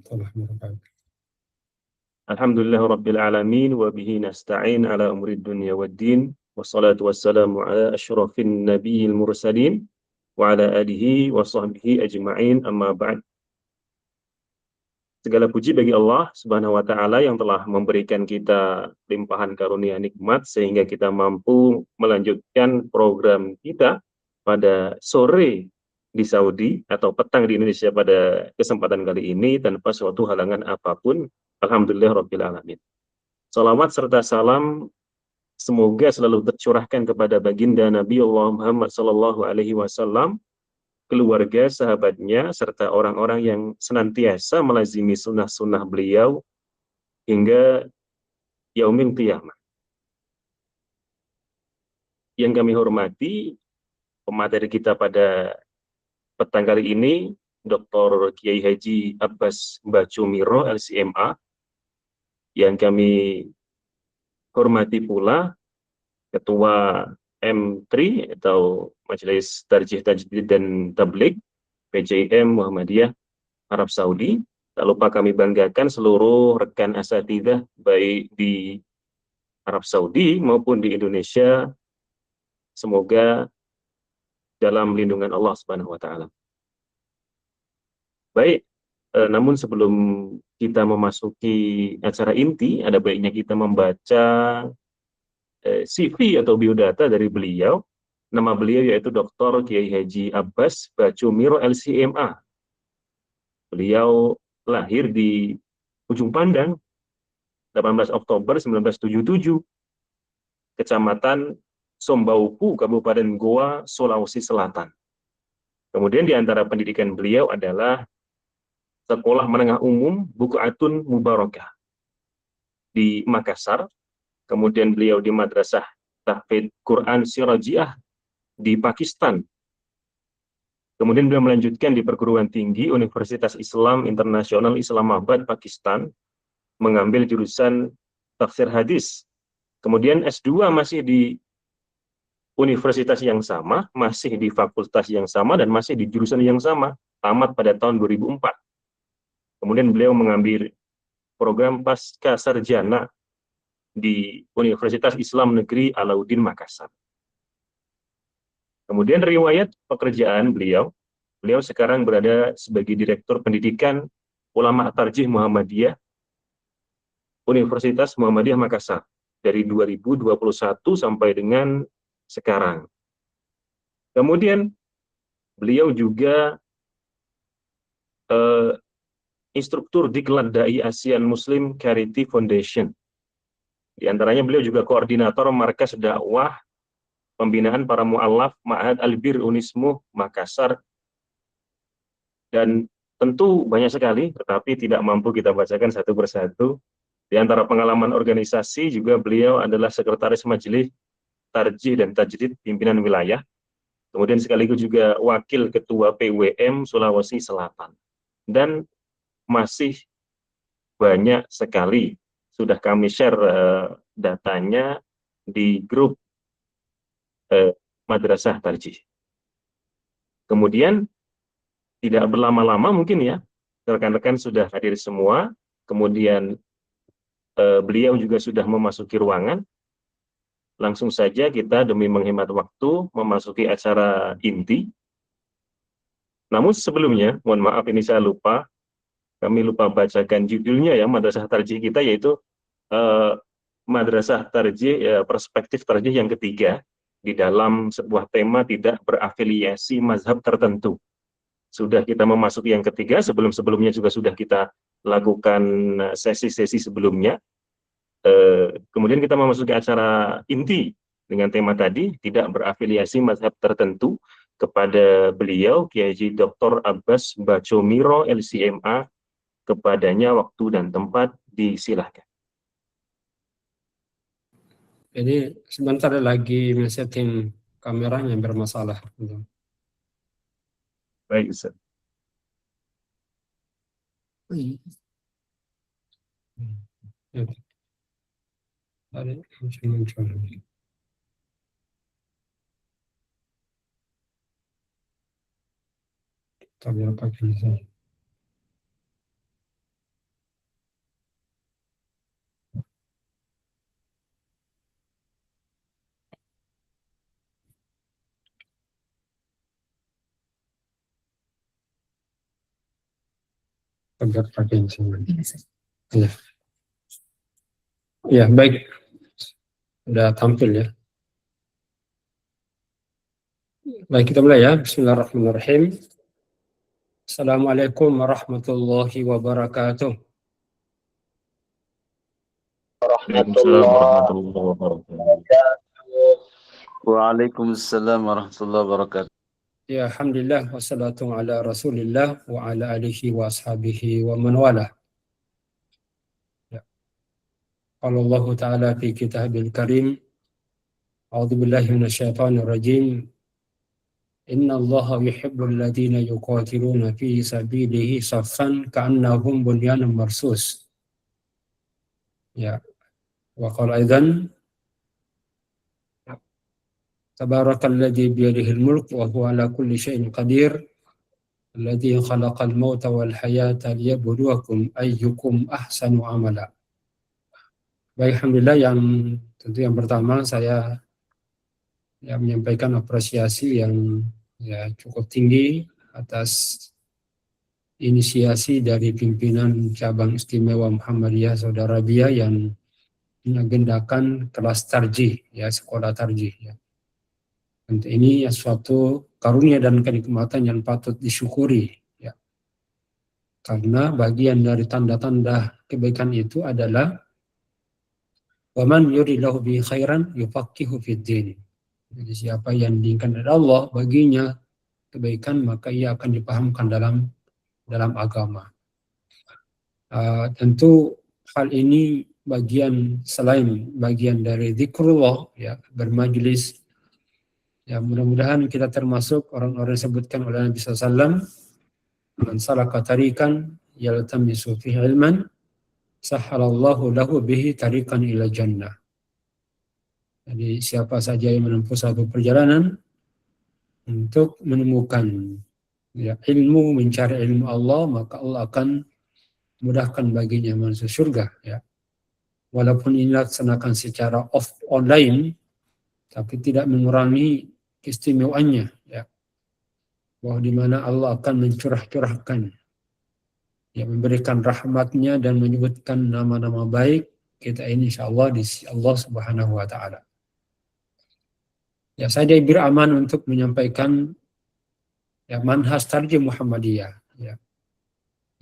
warahmatullahi wabarakatuh. Alhamdulillah Rabbil Alamin wa bihi nasta'in ala umri dunya waddin wassalatu wassalamu ala asyrafin nabiyil mursalin wa ala alihi wa sahbihi ajma'in amma ba'd. Segala puji bagi Allah Subhanahu wa taala yang telah memberikan kita limpahan karunia nikmat sehingga kita mampu melanjutkan program kita pada sore di Saudi atau petang di Indonesia pada kesempatan kali ini tanpa suatu halangan apapun. Alhamdulillah Rabbil Alamin. Salawat serta salam semoga selalu tercurahkan kepada baginda Nabi Allah Muhammad Sallallahu Alaihi Wasallam, keluarga, sahabatnya, serta orang-orang yang senantiasa melazimi sunnah-sunnah beliau hingga yaumil qiyamah. Yang kami hormati, pemateri kita pada petang kali ini, Dr. Kiai Haji Abbas Bacumiro, LCMA, yang kami hormati pula Ketua M3 atau Majelis Tarjih Tajdid dan Tabligh PJM Muhammadiyah Arab Saudi. Tak lupa kami banggakan seluruh rekan asatidzah baik di Arab Saudi maupun di Indonesia. Semoga dalam lindungan Allah Subhanahu wa taala. Baik, namun sebelum kita memasuki acara inti, ada baiknya kita membaca CV atau biodata dari beliau. Nama beliau yaitu Dr. Kiai Haji Abbas Bacumiro LCMA. Beliau lahir di Ujung Pandang 18 Oktober 1977, Kecamatan Sombaupu, Kabupaten Goa, Sulawesi Selatan. Kemudian di antara pendidikan beliau adalah Sekolah Menengah Umum Bukaatun Mubarakah di Makassar. Kemudian beliau di Madrasah Tahfidz Quran Sirajiah di Pakistan. Kemudian beliau melanjutkan di perguruan tinggi Universitas Islam Internasional Islamabad, Pakistan, mengambil jurusan tafsir hadis. Kemudian S2 masih di universitas yang sama, masih di fakultas yang sama, dan masih di jurusan yang sama, tamat pada tahun 2004. Kemudian beliau mengambil program pasca sarjana di Universitas Islam Negeri Alauddin Makassar. Kemudian riwayat pekerjaan beliau sekarang berada sebagai Direktur Pendidikan Ulama Tarjih Muhammadiyah Universitas Muhammadiyah Makassar dari 2021 sampai dengan sekarang. Kemudian beliau juga instruktur Diklat Dai ASEAN Muslim Charity Foundation. Di antaranya beliau juga koordinator Markas Dakwah Pembinaan Para Mu'allaf Ma'had Al-Bir Unismu Makassar. Dan tentu banyak sekali, tetapi tidak mampu kita bacakan satu persatu. Di antara pengalaman organisasi juga beliau adalah Sekretaris Majelis Tarjih dan Tajdid Pimpinan Wilayah. Kemudian sekaligus juga Wakil Ketua PWM Sulawesi Selatan. Dan masih banyak sekali sudah kami share datanya di grup Madrasah Tarjih. Kemudian tidak berlama-lama mungkin ya, rekan-rekan sudah hadir semua. Kemudian beliau juga sudah memasuki ruangan. Langsung saja kita demi menghemat waktu memasuki acara inti. Namun sebelumnya, mohon maaf ini saya lupa, kami lupa bacakan judulnya ya, Madrasah Tarjih kita, yaitu Madrasah Tarjih, perspektif tarjih yang ketiga di dalam sebuah tema tidak berafiliasi mazhab tertentu. Sudah kita memasuki yang ketiga, sebelum-sebelumnya juga sudah kita lakukan sesi-sesi sebelumnya. Kemudian kita memasuki acara inti dengan tema tadi, tidak berafiliasi mazhab tertentu. Kepada beliau, Kiai Haji Dr. Abbas Bacumiro LCMA, kepadanya waktu dan tempat disilahkan. Jadi sebentar lagi men-setting kameranya bermasalah. Baik, Ustaz. Tapi apa Agar pakai semua. Ya. Ya, baik. Sudah tampil ya. Baik, kita mulai ya. Bismillahirrahmanirrahim. Assalamualaikum warahmatullahi wabarakatuh. Waalaikumsalam warahmatullahi wabarakatuh. Waalaikumsalam warahmatullahi wabarakatuh. Ya, alhamdulillah wassalatu ala Rasulillah wa ala alihi wa ashabihi wa man wala. Ya. Qala Allah Ta'ala fi Kitabil Karim. A'udzu billahi minasyaitonir rajim. Inna Allah yuhibbul ladzina yuqatiluna fi sabilihi saffan ka'annahum bunyanun marsus. Ya. Wa qala aidan Tabarakalladzi biyadihil mulk wa huwa ala kulli syai'in qadir. Alladzi khalaqal mauta wal hayata liyabluwakum ayyukum ahsanu amala. Baik, alhamdulillah, yang pertama saya menyampaikan apresiasi yang cukup tinggi atas inisiasi dari pimpinan cabang istimewa Muhammadiyah Saudi Arabia yang mengagendakan kelas tarjih, sekolah tarjih. Tentu ini suatu karunia dan kenikmatan yang patut disyukuri, karena bagian dari tanda-tanda kebaikan itu adalah waman yuridillahu bihi khairan yufaqihu fid din. Jadi siapa yang diinginkan oleh Allah baginya kebaikan, maka ia akan dipahamkan dalam agama. Tentu hal ini selain bagian dari zikrullah, bermajlis. Mudah-mudahan kita termasuk orang-orang yang disebutkan oleh Nabi SAW, man salaka tariqan yaltamisu fihi ilman sahhalallahu lahu bihi tariqan ila jannah. Jadi siapa saja yang menempuh satu perjalanan untuk menemukan ilmu, mencari ilmu Allah, maka Allah akan mudahkan baginya masuk surga. Walaupun ini dilaksanakan secara online, tapi tidak mengurangi keistimewaannya, bahwa di mana Allah akan mencurahkan, memberikan rahmatnya dan menyebutkan nama-nama baik kita ini insyaallah di Allah Subhanahu wa Ta'ala. Saya diberi aman untuk menyampaikan manhaj tarjih Muhammadiyah,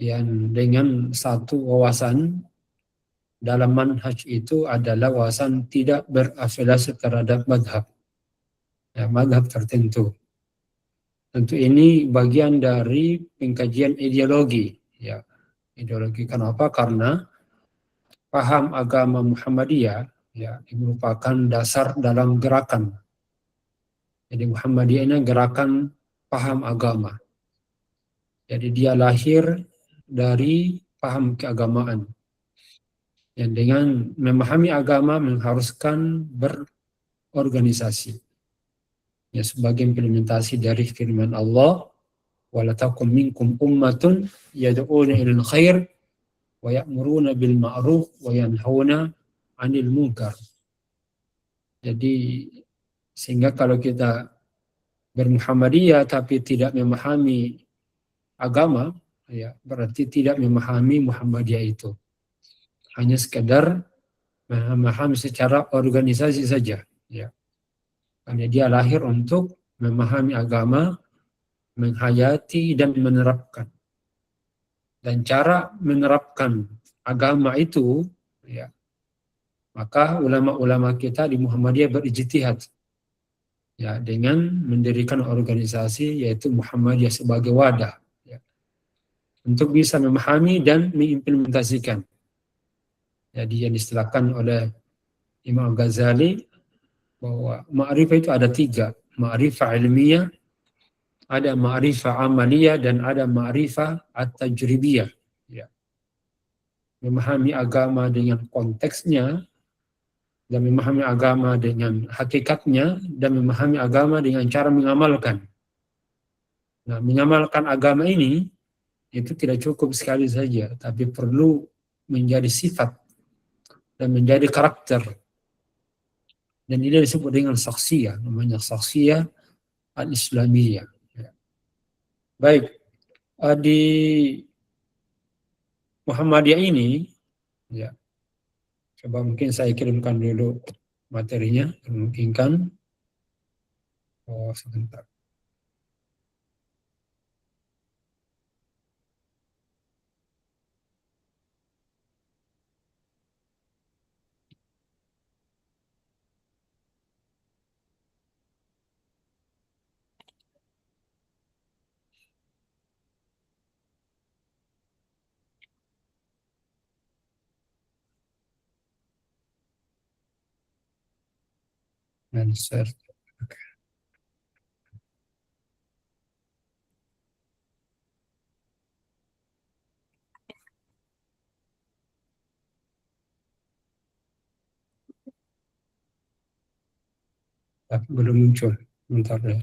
yang dengan satu wawasan dalam manhaj itu adalah wawasan tidak berafiliasi terhadap madhab tertentu. Tentu ini bagian dari pengkajian ideologi. Ideologi kenapa? Karena paham agama Muhammadiyah merupakan dasar dalam gerakan. Jadi Muhammadiyah ini gerakan paham agama. Jadi dia lahir dari paham keagamaan. Yang dengan memahami agama mengharuskan berorganisasi. Sebagai implementasi dari firman Allah, wala takum minkum ummatun yad'una ilal khair wa ya'muruna bil ma'ruf wa yanhauna 'anil munkar. Jadi sehingga kalau kita bermuhammadiyah tapi tidak memahami agama, berarti tidak memahami Muhammadiyah itu. Hanya sekedar memahami secara organisasi saja, Karena dia lahir untuk memahami agama, menghayati dan menerapkan. Dan cara menerapkan agama itu, maka ulama-ulama kita di Muhammadiyah berijtihad, dengan mendirikan organisasi yaitu Muhammadiyah sebagai wadah, untuk bisa memahami dan mengimplementasikan. Jadi yang distilahkan oleh Imam Ghazali bahwa ma'rifah itu ada 3, ma'rifah ilmiah, ada ma'rifah amaliyah, dan ada ma'rifah at-tajribiyah. Memahami agama dengan konteksnya, dan memahami agama dengan hakikatnya, dan memahami agama dengan cara mengamalkan. Nah, mengamalkan agama ini itu tidak cukup sekali saja, tapi perlu menjadi sifat dan menjadi karakter. Dan ini disebut dengan saksiyah, namanya saksiyah al-islamiyah. Baik, di Muhammadiyah ini, ya, coba mungkin saya kirimkan dulu materinya, memungkinkan. Oh, sebentar. Answer. Belum muncul. Bentar ya.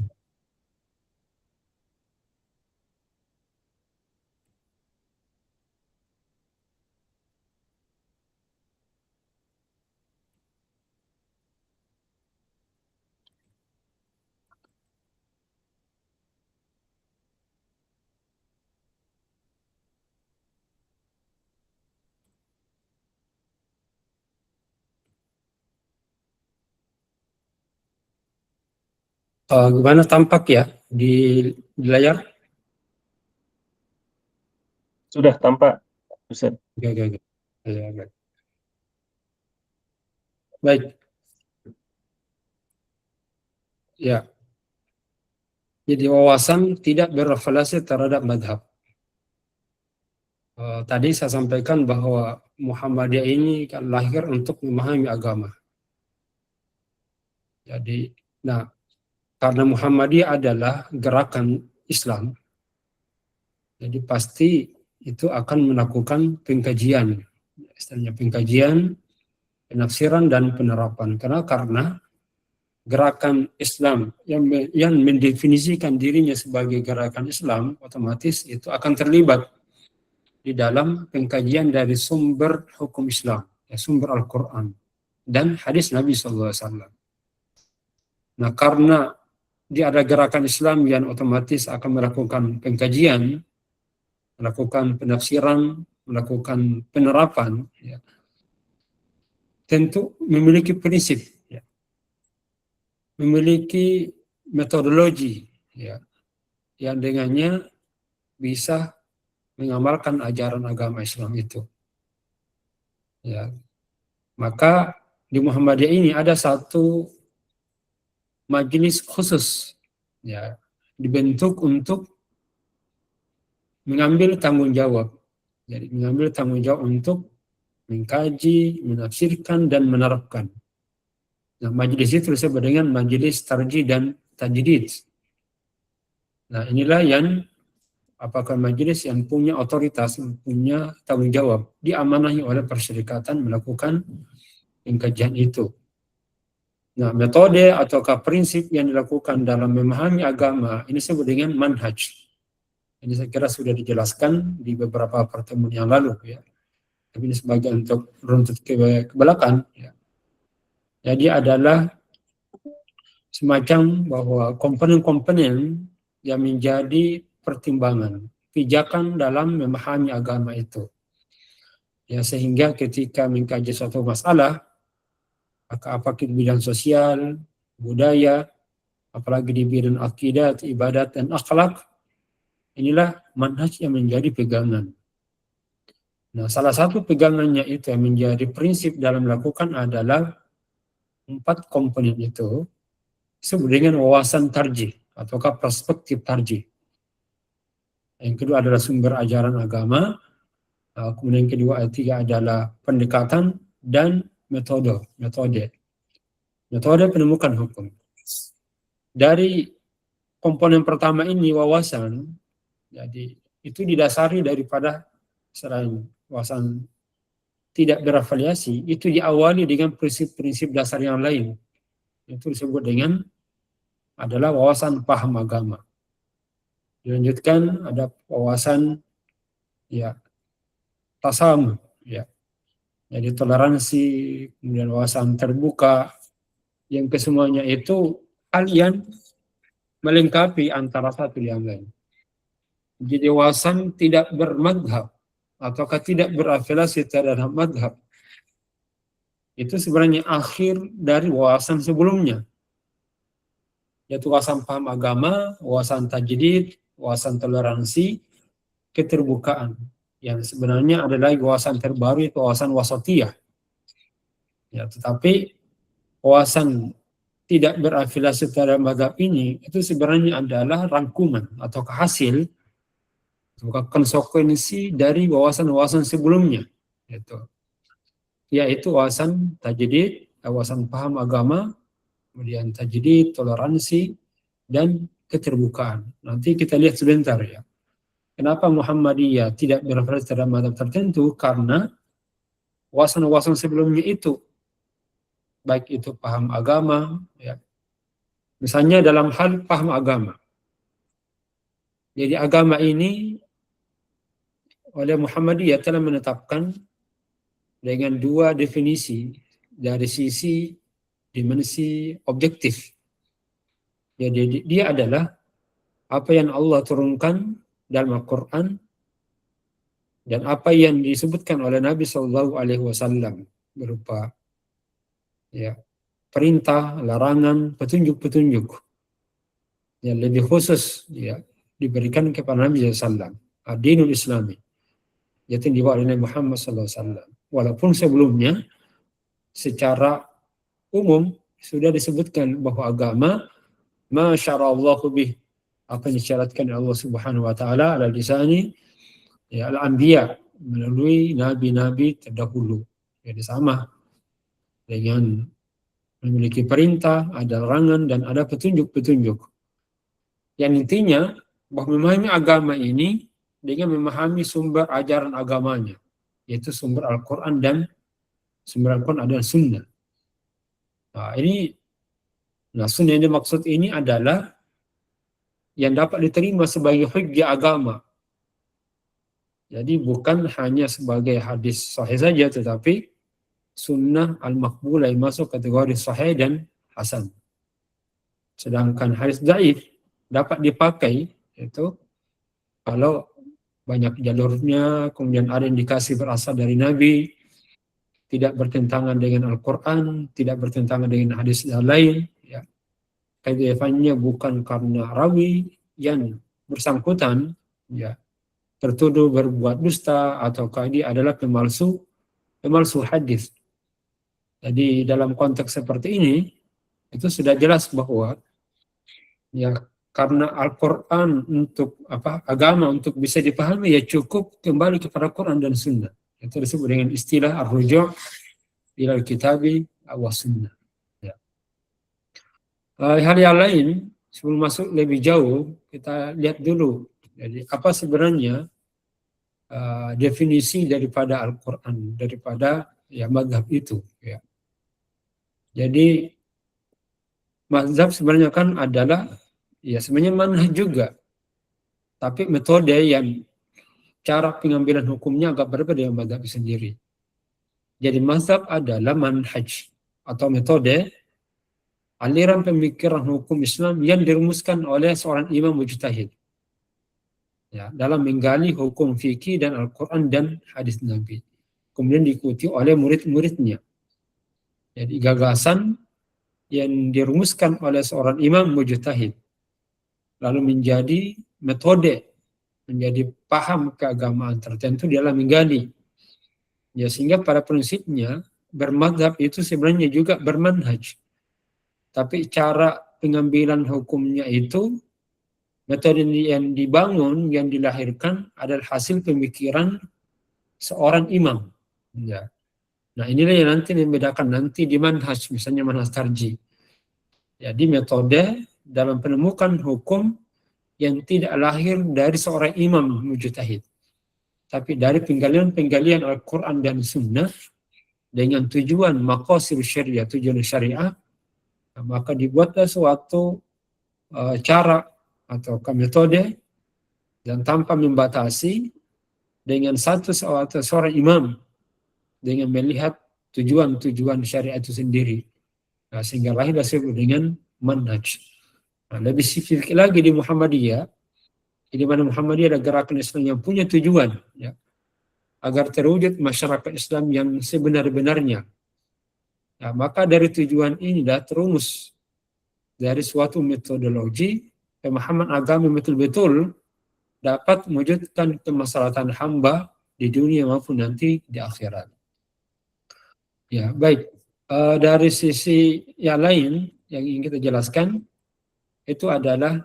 Gimana tampak ya di layar? Sudah tampak, Ustaz. Oke, oke, oke. Ya, baik. Baik. Ya. Jadi wawasan tidak berafiliasi terhadap madhab. Tadi saya sampaikan bahwa Muhammadiyah ini kan lahir untuk memahami agama. Jadi, nah, karena Muhammadiyah adalah gerakan Islam, jadi pasti itu akan melakukan pengkajian, istilahnya pengkajian, penafsiran dan penerapan. Karena gerakan Islam yang mendefinisikan dirinya sebagai gerakan Islam, otomatis itu akan terlibat di dalam pengkajian dari sumber hukum Islam, ya, sumber Al-Quran dan hadis Nabi SAW. Nah, karena dia ada gerakan Islam yang otomatis akan melakukan pengkajian, melakukan penafsiran, melakukan penerapan, ya, tentu memiliki prinsip, ya, memiliki metodologi, ya, yang dengannya bisa mengamalkan ajaran agama Islam itu. Ya, maka di Muhammadiyah ini ada satu majelis khusus, ya, dibentuk untuk mengambil tanggung jawab. Jadi mengambil tanggung jawab untuk mengkaji, menafsirkan dan menerapkan. Nah, majelis itu disebut dengan majelis tarjih dan tajdid. Nah, inilah yang apakah majelis yang punya otoritas, punya tanggung jawab, diamanahi oleh persyarikatan melakukan pengkajian itu. Nah, metode ataukah prinsip yang dilakukan dalam memahami agama ini disebut dengan manhaj. Ini saya kira sudah dijelaskan di beberapa pertemuan yang lalu, ya. Tapi ini sebagai untuk runtut ke belakang, ya. Jadi adalah semacam bahwa komponen-komponen yang menjadi pertimbangan, pijakan dalam memahami agama itu. Ya, sehingga ketika mengkaji suatu masalah, apakah di bidang sosial, budaya, apalagi di bidang akidah, ibadat, dan akhlak, inilah manhaj yang menjadi pegangan. Nah, salah satu pegangannya itu yang menjadi prinsip dalam melakukan adalah 4 komponen itu disebut dengan wawasan tarjih ataukah perspektif tarjih. Yang kedua adalah sumber ajaran agama, kemudian yang kedua ketiga adalah pendekatan dan metode penemukan hukum. Dari komponen pertama ini wawasan, jadi itu didasari daripada selain wawasan tidak berafiliasi, itu diawali dengan prinsip-prinsip dasar yang lain. Itu disebut dengan adalah wawasan paham agama. Dilanjutkan ada wawasan, ya, tasamuh, ya. Jadi toleransi, kemudian wawasan terbuka, yang kesemuanya itu hal yang melengkapi antara satu yang lain. Jadi wawasan tidak bermadhab ataukah tidak berafiliasi terhadap madhab, itu sebenarnya akhir dari wawasan sebelumnya, yaitu wawasan paham agama, wawasan tajdid, wawasan toleransi, keterbukaan. Yang sebenarnya ada lagi wawasan terbaru, itu wawasan wasatiyah. Ya, tetapi wawasan tidak berafiliasi terhadap madhab ini itu sebenarnya adalah rangkuman atau hasil, bukan konsekuensi dari wawasan-wawasan sebelumnya, yaitu wawasan tajdid, wawasan paham agama, kemudian tajdid, toleransi, dan keterbukaan. Nanti kita lihat sebentar ya. Kenapa Muhammadiyah tidak berafiliasi terhadap madhab tertentu? Karena wawasan-wawasan sebelumnya itu, baik itu paham agama, ya. Misalnya dalam hal paham agama. Jadi agama ini oleh Muhammadiyah telah menetapkan dengan dua definisi dari sisi dimensi objektif. Jadi dia adalah apa yang Allah turunkan dalam Al-Quran dan apa yang disebutkan oleh Nabi SAW berupa ya, perintah, larangan, petunjuk-petunjuk yang lebih khusus ya, diberikan kepada Nabi SAW. Ad-dinul Islami, yaitu dibawa oleh Nabi Muhammad SAW. Walaupun sebelumnya secara umum sudah disebutkan bahwa agama ma syara'allahu bih, apa yang disyaratkan oleh Allah Subhanahu wa taala ala lisani ya al-anbiya, melalui nabi-nabi terdahulu. Jadi sama dengan memiliki perintah, ada larangan, dan ada petunjuk-petunjuk. Yang intinya bahwa memahami agama ini dengan memahami sumber ajaran agamanya, yaitu sumber Al-Quran dan sumber Al-Quran adalah sunnah. Nah, sunnah yang dimaksud ini adalah yang dapat diterima sebagai hujjah agama. Jadi bukan hanya sebagai hadis sahih saja, tetapi sunnah al-maqbulah yang masuk kategori sahih dan hasan. Sedangkan hadis dhaif dapat dipakai itu kalau banyak jalurnya, kemudian ada indikasi berasal dari Nabi, tidak bertentangan dengan Al-Quran, tidak bertentangan dengan hadis yang lain. Ya. Kedaifannya bukan karena rawi yang bersangkutan ya tertuduh berbuat dusta ataukah dia adalah pemalsu hadis. Jadi dalam konteks seperti ini itu sudah jelas bahwa ya karena Al-Quran untuk agama untuk bisa dipahami ya cukup kembali kepada Quran dan Sunnah. Itu disebut dengan istilah ar-ruju' ila al-kitabi wa sunnah. Ya. Hal yang lain sebelum masuk lebih jauh kita lihat dulu. Jadi apa sebenarnya definisi daripada Al-Quran, daripada ya mazhab itu. Ya. Jadi mazhab sebenarnya kan adalah ya sebenarnya manhaj juga, tapi metode yang cara pengambilan hukumnya agak berbeda dengan mazhab sendiri. Jadi mazhab adalah manhaj atau metode aliran pemikiran hukum Islam yang dirumuskan oleh seorang imam mujtahid. Ya, dalam menggali hukum fikih dan Al-Quran dan hadis Nabi. Kemudian diikuti oleh murid-muridnya. Jadi gagasan yang dirumuskan oleh seorang imam mujtahid lalu menjadi metode, menjadi paham keagamaan tertentu dalam menggali. Ya, sehingga pada prinsipnya bermadhab itu sebenarnya juga bermanhaj. Tapi cara pengambilan hukumnya itu, metode yang dibangun, yang dilahirkan adalah hasil pemikiran seorang imam. Ya. Nah inilah yang nanti membedakan nanti di manhaj, misalnya manhaj tarjih. Jadi metode dalam penemukan hukum yang tidak lahir dari seorang imam mujtahid, tapi dari penggalian Al-Quran dan Sunnah dengan tujuan maqasid syariah, tujuan syariah, maka dibuatlah suatu cara atau metode dan tanpa membatasi dengan seorang imam dengan melihat tujuan syariat itu sendiri. Nah, sehingga lahir disebut dengan manhaj. Nah, lebih spesifik lagi di Muhammadiyah, di mana Muhammadiyah adalah gerakan Islam yang punya tujuan. Ya. agar terwujud masyarakat Islam yang sebenar-benarnya. Nah, maka dari tujuan ini dah terumus dari suatu metodologi pemahaman agama betul-betul dapat mewujudkan kemaslahatan hamba di dunia maupun nanti di akhirat. Ya, baik. Dari sisi yang lain yang ingin kita jelaskan itu adalah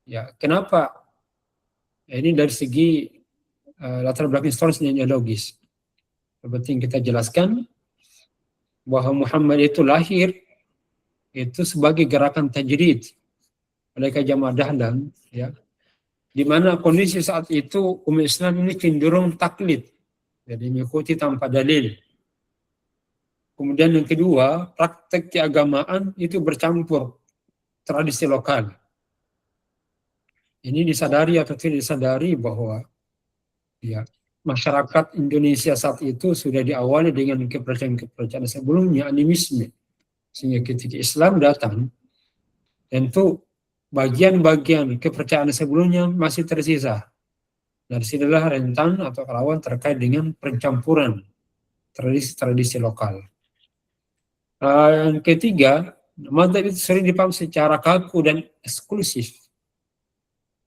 ya kenapa ini dari segi latar belakang historis dan ideologis. Seperti yang kita jelaskan bahwa Muhammad itu lahir itu sebagai gerakan tajdid oleh Jamaah Dahlan, ya, di mana kondisi saat itu umat Islam ini cenderung taklid, jadi mengikuti tanpa dalil. Kemudian yang kedua, praktek keagamaan itu bercampur tradisi lokal. Ini disadari atau tidak disadari bahwa ya masyarakat Indonesia saat itu sudah diawali dengan kepercayaan-kepercayaan sebelumnya, animisme. Sehingga ketika Islam datang, tentu bagian-bagian kepercayaan sebelumnya masih tersisa. Dari sinilah rentan atau rawan terkait dengan pencampuran tradisi-tradisi lokal. Yang ketiga, mazhab itu sering dipahami secara kaku dan eksklusif.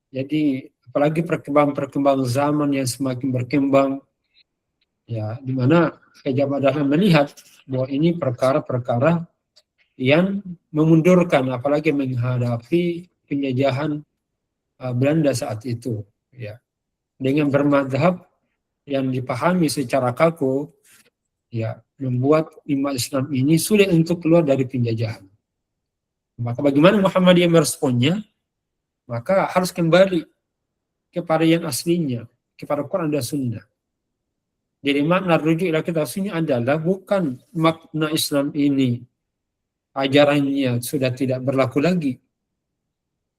Jadi apalagi perkembangan zaman yang semakin berkembang, ya, di mana Jamaah Dahlan melihat bahwa ini perkara-perkara yang memundurkan, apalagi menghadapi penjajahan Belanda saat itu, ya. Dengan bermadhab yang dipahami secara kaku, ya, membuat umat Islam ini sulit untuk keluar dari penjajahan. Maka bagaimana Muhammadiyah meresponnya? Maka harus kembali kepada yang aslinya, kepada Quran dan Sunnah. Jadi makna rujuk ila kitab sunnah adalah bukan makna Islam ini ajarannya sudah tidak berlaku lagi,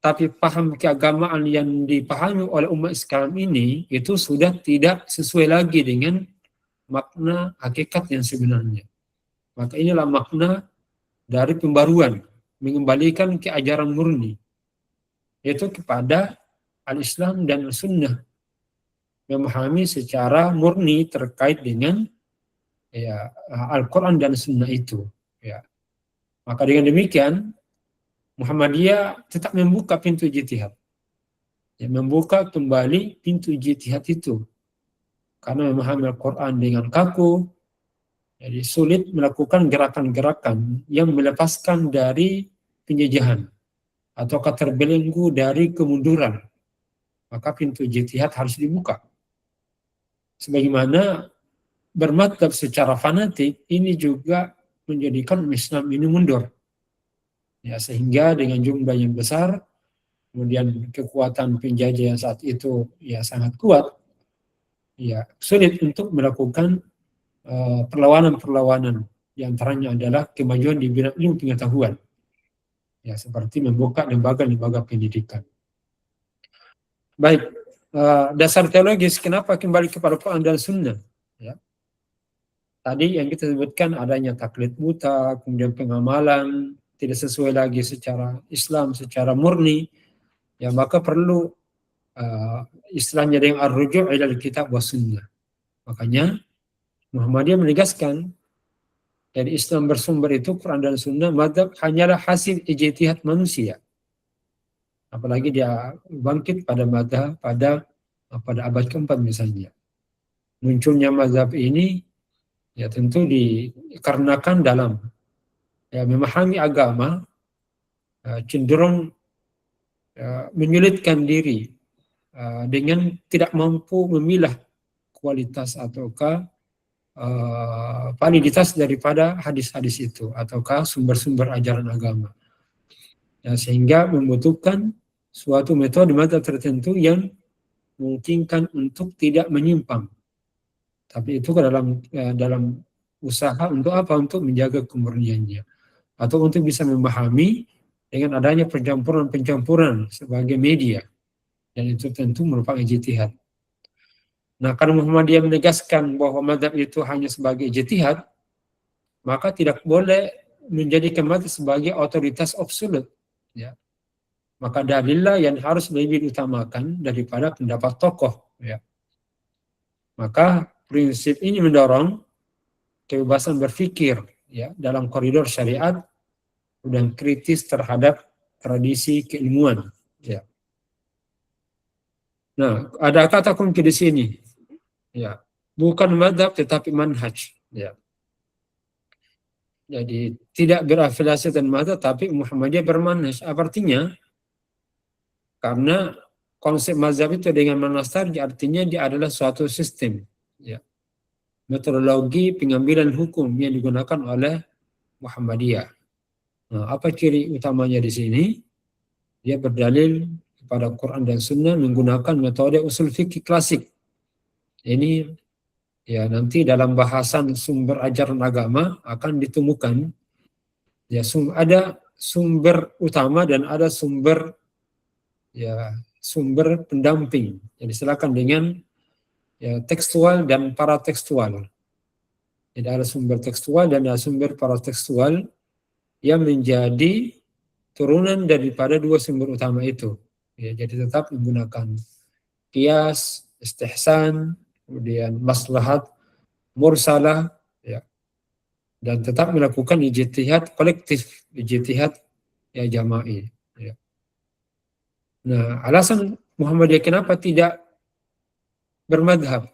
tapi paham keagamaan yang dipahami oleh umat sekarang ini itu sudah tidak sesuai lagi dengan makna hakikat yang sebenarnya. Maka inilah makna dari pembaruan, mengembalikan ke ajaran murni, yaitu kepada al-Islam dan sunnah, memahami secara murni terkait dengan ya Al-Quran dan sunnah itu. Ya. Maka dengan demikian Muhammadiyah tetap membuka pintu ijtihad, ya, membuka kembali pintu ijtihad itu. Karena memahami Al-Quran dengan kaku, jadi sulit melakukan gerakan-gerakan yang melepaskan dari penjajahan atau terbelenggu dari kemunduran. Maka pintu ijtihad harus dibuka. Sebagaimana bermadhab secara fanatik ini juga menjadikan Islam ini mundur. Ya, sehingga dengan jumlah yang besar, kemudian kekuatan penjajah yang saat itu ya sangat kuat, ya sulit untuk melakukan perlawanan-perlawanan. Yang antaranya adalah kemajuan di bidang ilmu pengetahuan, ya seperti membuka lembaga-lembaga pendidikan. Baik, dasar teologis kenapa kembali kepada Quran dan Sunnah? Ya. Tadi yang kita sebutkan adanya taklid buta, kemudian pengamalan tidak sesuai lagi secara Islam, secara murni, ya maka perlu istilahnya dengan ar-ruju' ila kitab wa sunnah. Makanya Muhammadiyah menegaskan dari Islam bersumber itu Quran dan Sunnah, mazhab hanyalah hasil ijtihad manusia. Apalagi dia bangkit pada mazhab pada abad keempat misalnya. Munculnya mazhab ini ya tentu dikarenakan dalam ya memahami agama cenderung menyulitkan diri dengan tidak mampu memilah kualitas ataukah validitas daripada hadis-hadis itu ataukah sumber-sumber ajaran agama. Ya, sehingga membutuhkan suatu metode tertentu yang memungkinkan untuk tidak menyimpang. Tapi itu dalam usaha untuk apa? Untuk menjaga kemurniannya atau untuk bisa memahami dengan adanya pencampuran sebagai media, dan itu tentu merupakan ijtihad. Nah, karena Muhammadiyah menegaskan bahwa mazhab itu hanya sebagai ijtihad, maka tidak boleh menjadikan mazhab sebagai otoritas absolut. Ya. Maka dalillah yang harus lebih diutamakan daripada pendapat tokoh. Ya. Maka prinsip ini mendorong kebebasan berpikir ya dalam koridor syariat dan kritis terhadap tradisi keilmuan. Ya. Nah, ada kata kunci di sini. Ya, bukan madhab tetapi manhaj. Ya. Jadi tidak berafiliasi dengan madhab tapi Muhammadiyah bermanhaj. Apa artinya? Karena konsep mazhab itu dengan manastar artinya dia adalah suatu sistem. Ya. Metodologi pengambilan hukum yang digunakan oleh Muhammadiyah. Nah, apa ciri utamanya di sini? Dia berdalil kepada Quran dan Sunnah menggunakan metode usul fikih klasik. Ini ya nanti dalam bahasan sumber ajaran agama akan ditemukan ya ada sumber utama dan ada sumber pendamping yang disilakan dengan ya tekstual dan paratekstual. Jadi ada sumber tekstual dan ada sumber paratekstual yang menjadi turunan daripada dua sumber utama itu. Ya, jadi tetap menggunakan qiyas, istihsan, kemudian maslahat, mursalah, ya, dan tetap melakukan ijtihad kolektif, ijtihad ya jama'i. Ya. Nah, alasan Muhammadiyah kenapa tidak bermadhab?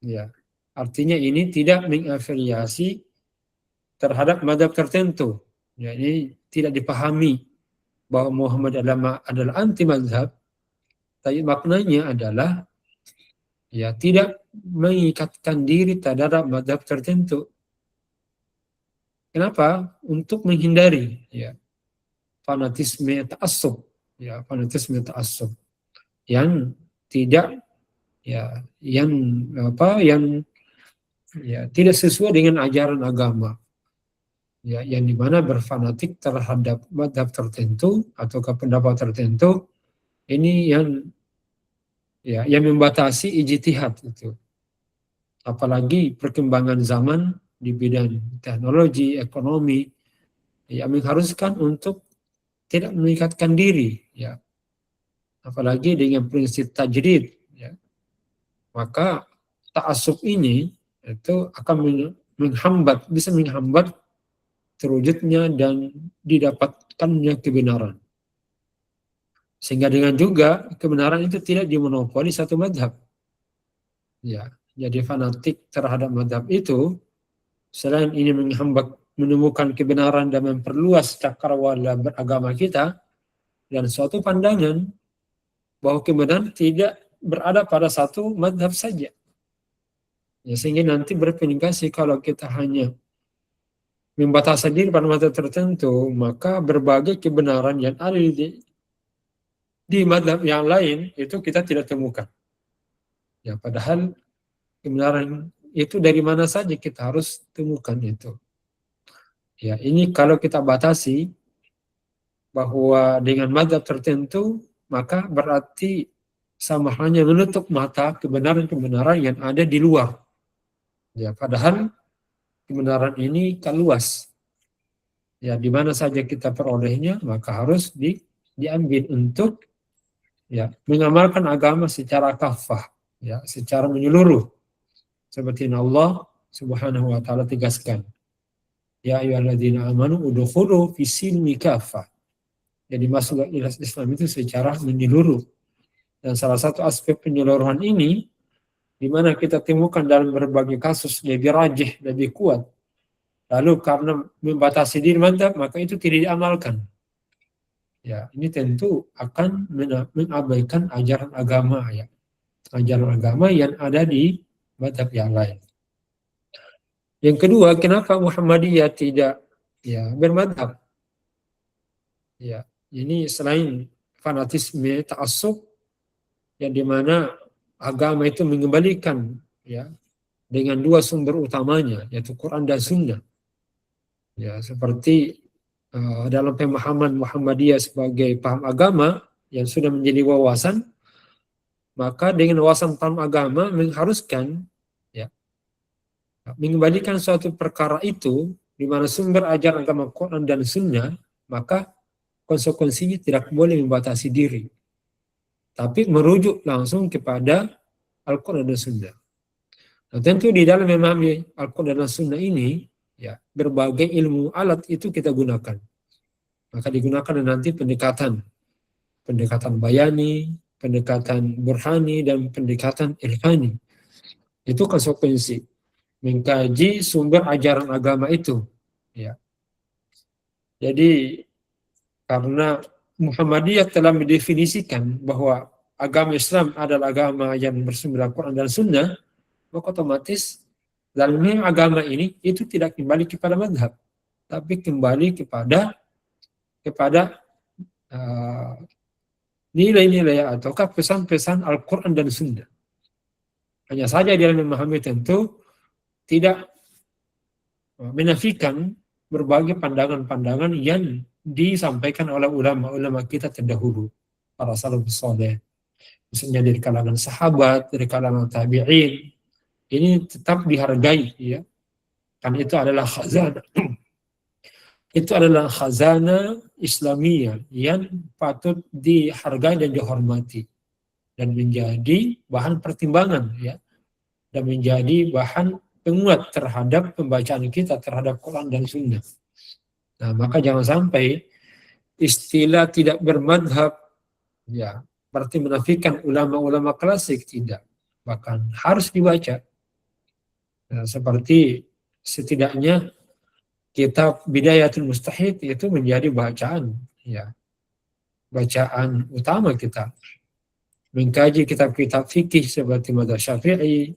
Ya, artinya ini tidak mengafiliasi terhadap madhab tertentu. Ya, ini tidak dipahami bahwa Muhammad adalah anti madhab, tapi maknanya adalah ya tidak mengikatkan diri terhadap madhab tertentu. Kenapa? Untuk menghindari ya fanatisme ta'assub, ya fanatisme ta'assub yang tidak ya yang tidak sesuai dengan ajaran agama. Ya, yang dimana berfanatik terhadap madhab tertentu atau pendapat tertentu ini yang membatasi ijtihad itu. Apalagi perkembangan zaman di bidang teknologi, ekonomi yang mengharuskan untuk tidak mengikatkan diri ya. Apalagi dengan prinsip tajrid ya. Maka ta'assub ini itu akan bisa menghambat terwujudnya dan didapatkannya kebenaran. Sehingga dengan juga kebenaran itu tidak dimonopoli satu madhab. Ya, jadi fanatik terhadap madhab itu selain ini menghambat menemukan kebenaran dan memperluas cakrawala beragama kita dan suatu pandangan bahwa kebenaran tidak berada pada satu madhab saja. Ya, sehingga nanti berimplikasi kalau kita hanya membatasi diri pada madhab tertentu, maka berbagai kebenaran yang ada di madhab yang lain itu kita tidak temukan. Ya, padahal kebenaran itu dari mana saja kita harus temukan itu. Ya, ini kalau kita batasi bahwa dengan madhab tertentu, maka berarti sama halnya menutup mata kebenaran-kebenaran yang ada di luar. Ya, padahal kebenaran ini kan luas. Ya, di mana saja kita perolehnya, maka harus diambil untuk ya mengamalkan agama secara kafah, ya, secara menyeluruh. Seperti Allah Subhanahu wa taala tegaskan, ya ayyuhalladzina amanu udkhulu fis-silmi kafah. Jadi masuk ke Islam itu secara menyeluruh. Dan salah satu aspek penyeluruhan ini di mana kita temukan dalam berbagai kasus lebih rajih, lebih kuat. Lalu karena membatasi diri mantap, maka itu tidak diamalkan. Ya, ini tentu akan mengabaikan ajaran agama ya. Ajaran agama yang ada di madhab yang lain. Yang kedua, kenapa Muhammadiyah tidak ya bermadhab? Ya, ini selain fanatisme ta'assub yang dimana agama itu mengembalikan ya dengan dua sumber utamanya yaitu Quran dan Sunnah. Ya, seperti dalam pemahaman Muhammadiyah sebagai paham agama yang sudah menjadi wawasan, maka dengan wawasan paham agama mengharuskan ya mengembalikan suatu perkara itu di mana sumber ajaran agama Quran dan Sunnah, maka konsekuensinya tidak boleh membatasi diri, tapi merujuk langsung kepada Al-Quran dan Sunnah. Nah, tentu di dalam memahami Al-Quran dan Sunnah ini, ya, berbagai ilmu alat itu kita gunakan. Maka digunakan nanti pendekatan bayani, pendekatan burhani, dan pendekatan irfani. Itu konsekuensi mengkaji sumber ajaran agama itu. Ya. Jadi karena Muhammadiyah telah mendefinisikan bahwa agama Islam adalah agama yang bersumber Al-Quran dan Sunnah, maka otomatis dalam agama ini itu tidak kembali kepada madhab, tapi kembali kepada nilai-nilai ataukah pesan-pesan Al-Quran dan Sunnah. Hanya saja dia memahami tentu tidak menafikan berbagai pandangan-pandangan yang disampaikan oleh ulama-ulama kita terdahulu, para salafus saleh, misalnya dari kalangan sahabat, dari kalangan tabi'in. Ini tetap dihargai, ya, kan itu adalah khazanah. Itu adalah khazanah Islamiyah yang patut dihargai dan dihormati dan menjadi bahan pertimbangan, ya, dan menjadi bahan penguat terhadap pembacaan kita terhadap Quran dan Sunnah. Nah, maka jangan sampai istilah tidak bermadhab, ya, berarti menafikan ulama-ulama klasik, tidak. Bahkan harus dibaca. Nah, seperti setidaknya kitab Bidayatul Mustahid itu menjadi bacaan, ya, bacaan utama kita. Mengkaji kitab-kitab fikih seperti Madzhab Syafi'i,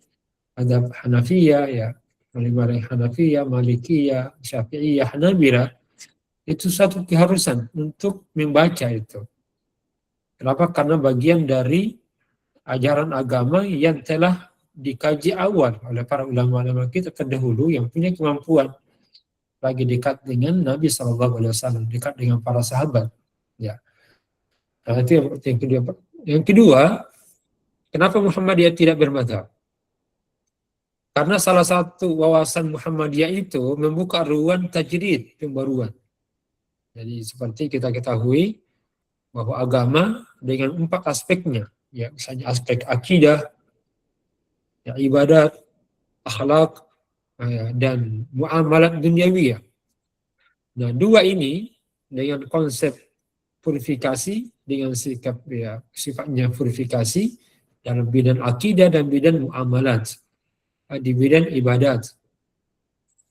Madzhab Hanafiyah, ya, Hanafiyah, Malikiyah, Syafi'iyah, Hanabilah, itu satu keharusan untuk membaca itu. Kenapa? Karena bagian dari ajaran agama yang telah dikaji awal oleh para ulama-ulama kita terdahulu yang punya kemampuan lagi dekat dengan Nabi SAW, dekat dengan para sahabat. Ya. Nah, itu yang kedua. Yang kedua, kenapa Muhammadiyah tidak bermadzhab? Karena salah satu wawasan Muhammadiyah itu membuka ruang tajrid, pembaruan. Jadi seperti kita ketahui bahwa agama dengan 4 aspeknya, ya, misalnya aspek akidah, ya, ibadat, akhlak, dan muamalat duniawiyah. Nah, 2 ini dengan konsep purifikasi, dengan sikap, ya, sifatnya purifikasi dalam bidang akidah dan bidang muamalat, di bidang ibadat.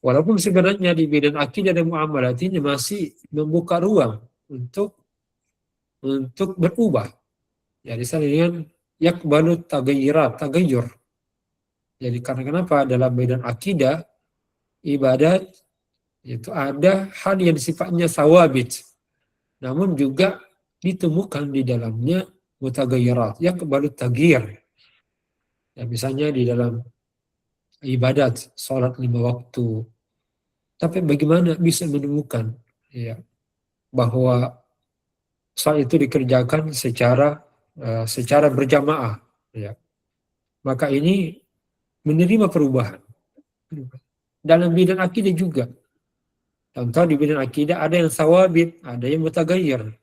Walaupun sebenarnya di bidang akidah dan muamalat ini masih membuka ruang untuk berubah. Jadi dengan yakbalu tagayyur. Jadi karena kenapa? Dalam bidang akidah, ibadat, itu ada hal yang sifatnya sawabit. Namun juga ditemukan di dalamnya mutagayyirat, yakbalu taghir. Ya, misalnya di dalam ibadat, sholat 5 waktu. Tapi bagaimana bisa menemukan, ya, bahwa sholat itu dikerjakan secara berjamaah, ya. Maka ini menerima perubahan. Dalam bidang akidah juga. Contoh di bidang akidah ada yang sawabit, ada yang mutaghayyir.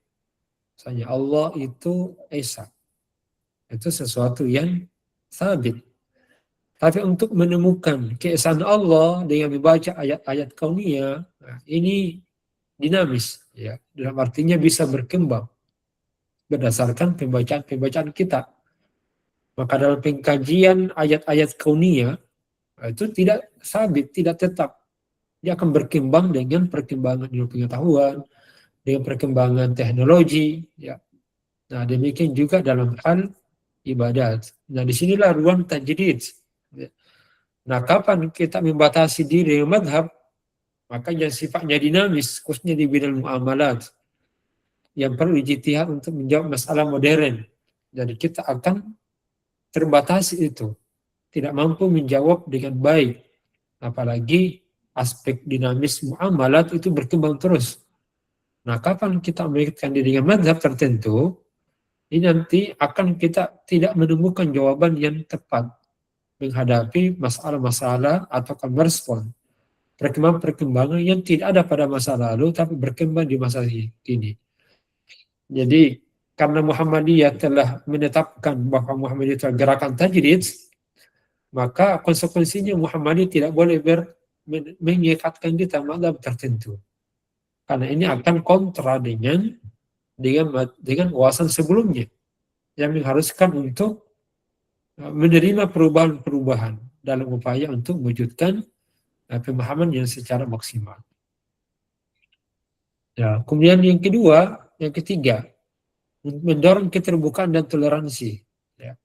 Misalnya Allah itu Esa. Itu sesuatu yang sabit. Tapi untuk menemukan keesaan Allah dengan membaca ayat-ayat kauniyah, nah, ini dinamis, ya. Dalam artinya bisa berkembang berdasarkan pembacaan kita. Maka dalam pengkajian ayat-ayat kauniyah itu tidak sabit, tidak tetap. Dia akan berkembang dengan perkembangan ilmu pengetahuan, dengan perkembangan teknologi, ya. Nah, demikian juga dalam hal ibadat. Nah, disinilah ruang tajdid. Nah, kapan kita membatasi diri dengan madhab, maka yang sifatnya dinamis, khususnya di bidang muamalat, yang perlu ijtihad untuk menjawab masalah modern. Jadi kita akan terbatasi itu, tidak mampu menjawab dengan baik. Apalagi aspek dinamis muamalat itu berkembang terus. Nah, kapan kita mengaitkan diri dengan mazhab tertentu, ini nanti akan kita tidak menemukan jawaban yang tepat menghadapi masalah-masalah atau merespon perkembangan yang tidak ada pada masa lalu tapi berkembang di masa kini. Jadi karena Muhammadiyah telah menetapkan bahwa Muhammadiyah itu gerakan tajdid, maka konsekuensinya Muhammadiyah tidak boleh mengikatkan kita mazhab tertentu. Karena ini akan kontra dengan wawasan sebelumnya yang mengharuskan untuk menerima perubahan-perubahan dalam upaya untuk mewujudkan pemahaman yang secara maksimal. Ya, kemudian yang ketiga, mendorong keterbukaan dan toleransi. Ya.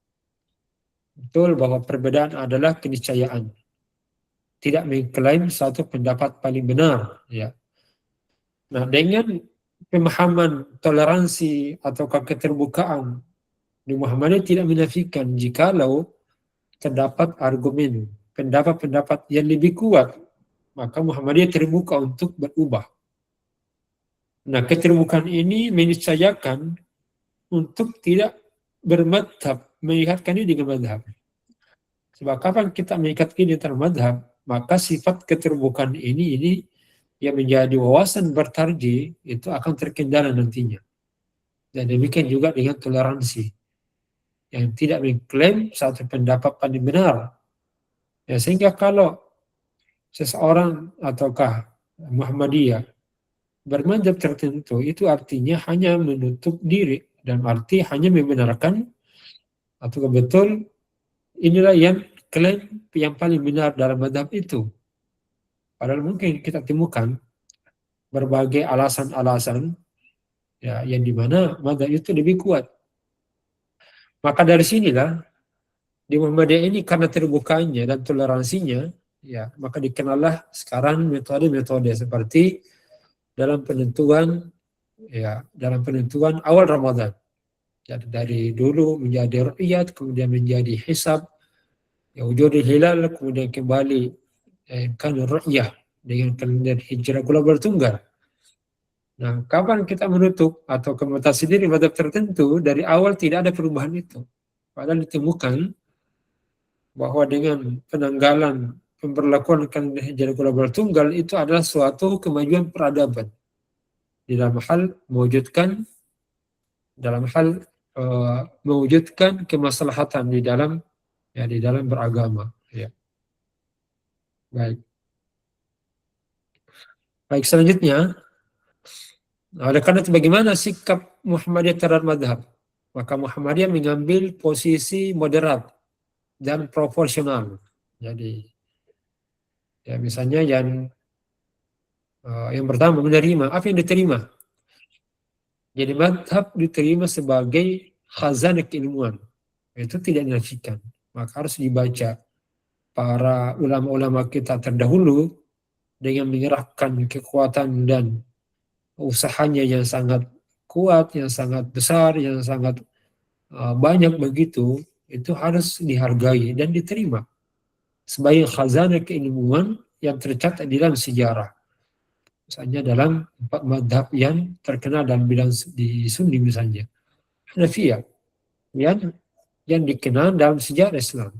Betul bahwa perbedaan adalah keniscayaan. Tidak mengklaim satu pendapat paling benar. Ya. Nah, dengan pemahaman toleransi atau keterbukaan di Muhammadiyah tidak menafikan jikalau terdapat argumen, pendapat-pendapat yang lebih kuat, maka Muhammadiyah terbuka untuk berubah. Nah, keterbukaan ini meniscayakan untuk tidak bermadhab, mengikatkan ini dengan madhab. Sebab kapan kita mengikatkan ini dengan madhab, maka sifat keterbukaan ini yang menjadi wawasan bertarjih itu akan terkendala nantinya. Dan demikian juga dengan toleransi yang tidak mengklaim satu pendapat paling benar. Ya, sehingga kalau seseorang ataukah Muhammadiyah bermadzhab tertentu, itu artinya hanya menutup diri dan arti hanya membenarkan atau betul inilah yang klaim yang paling benar dalam mazhab itu. Padahal mungkin kita temukan berbagai alasan-alasan ya, yang dimana mazhab itu lebih kuat. Maka dari sinilah di Muhammadiyah ini karena terbukanya dan toleransinya, ya maka dikenallah sekarang metode-metode seperti dalam penentuan awal Ramadan. Jadi dari dulu menjadi ru'yat, kemudian menjadi hisab, ya wujudul hilal, kemudian kembali kan ru'yah dengan kalender hijrah global tunggal. Nah, kapan kita menutup atau kemudian sendiri mazhab tertentu, dari awal tidak ada perubahan itu. Padahal ditemukan bahwa dengan penanggalan pemberlakuan kalender hijrah global tunggal itu adalah suatu kemajuan peradaban di dalam hal mewujudkan kemaslahatan di dalam beragama. Ya. Baik, selanjutnya, oleh karena itu bagaimana sikap Muhammadiyah terhadap mazhab? Maka Muhammadiyah mengambil posisi moderat dan proporsional. Jadi, ya misalnya yang pertama menerima, apa yang diterima? Jadi mazhab diterima sebagai khazanah keilmuan. Itu tidak dinafikan. Maka harus dibaca para ulama-ulama kita terdahulu dengan mengerahkan kekuatan dan usahanya yang sangat kuat, yang sangat besar, yang sangat banyak begitu, itu harus dihargai dan diterima sebagai khazanah keilmuan yang tercatat di dalam sejarah. Misalnya dalam 4 madhab yang terkenal dalam bidang di Sunni misalnya. Hanafiyah yang dikenal dalam sejarah Islam.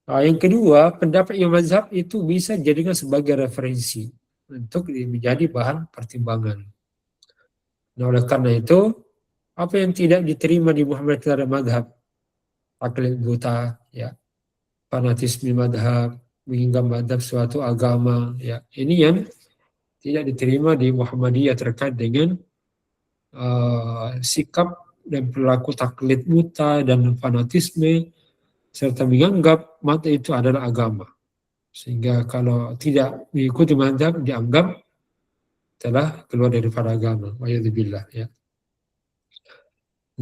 Nah, yang kedua, pendapat yang mazhab itu bisa dijadikan sebagai referensi untuk menjadi bahan pertimbangan. Nah, oleh karena itu, apa yang tidak diterima di Muhammadiyah terhadap mazhab, taklid buta, ya, fanatisme mazhab, menganggap mazhab suatu agama, ya, ini yang tidak diterima di Muhammadiyah terkait dengan sikap dan perilaku taklid buta dan fanatisme, serta menganggap mazhab itu adalah agama. Sehingga kalau tidak mengikuti mazhab dianggap telah keluar daripada agama. Wa'iyadzubillah, ya.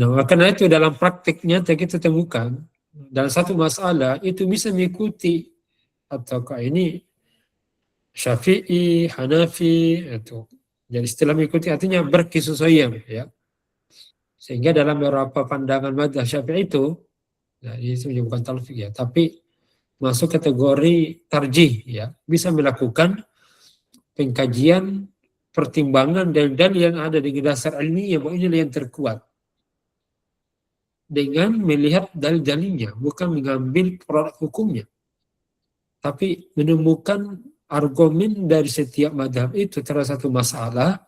Nah, karena itu dalam praktiknya kita temukan dalam satu masalah itu bisa mengikuti ataukah ini Syafi'i, Hanafi, itu. Jadi setelah mengikuti artinya berkesesuaian, ya. Sehingga dalam beberapa pandangan mazhab Syafi'i itu, nah ini sebenarnya bukan talfiq ya, tapi masuk kategori tarjih, ya, bisa melakukan pengkajian, pertimbangan dan yang ada di dasar ilmiah bahwa inilah yang terkuat dengan melihat dalil-dalilnya, bukan mengambil produk hukumnya, tapi menemukan argumen dari setiap mazhab itu terhadap satu masalah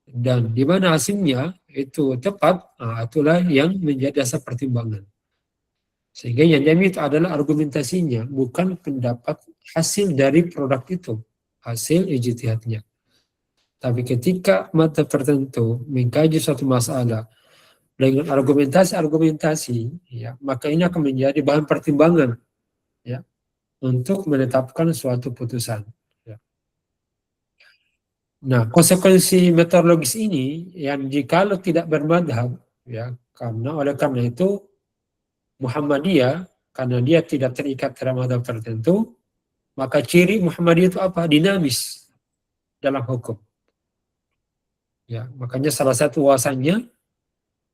dan di mana hasilnya itu tepat, itulah yang menjadi dasar pertimbangan. Sehingga yang diambil itu adalah argumentasinya, bukan pendapat hasil dari produk itu, hasil ijtihadnya. Tapi ketika mata tertentu mengkaji suatu masalah dengan argumentasi-argumentasi, ya, maka ini akan menjadi bahan pertimbangan, ya, untuk menetapkan suatu putusan. Ya. Nah, konsekuensi metodologis ini yang jikalau tidak bermadhab, ya, oleh karena itu Muhammadiyah, karena dia tidak terikat terhadap madhab tertentu, maka ciri Muhammadiyah itu apa? Dinamis dalam hukum. Ya, makanya salah satu wawasannya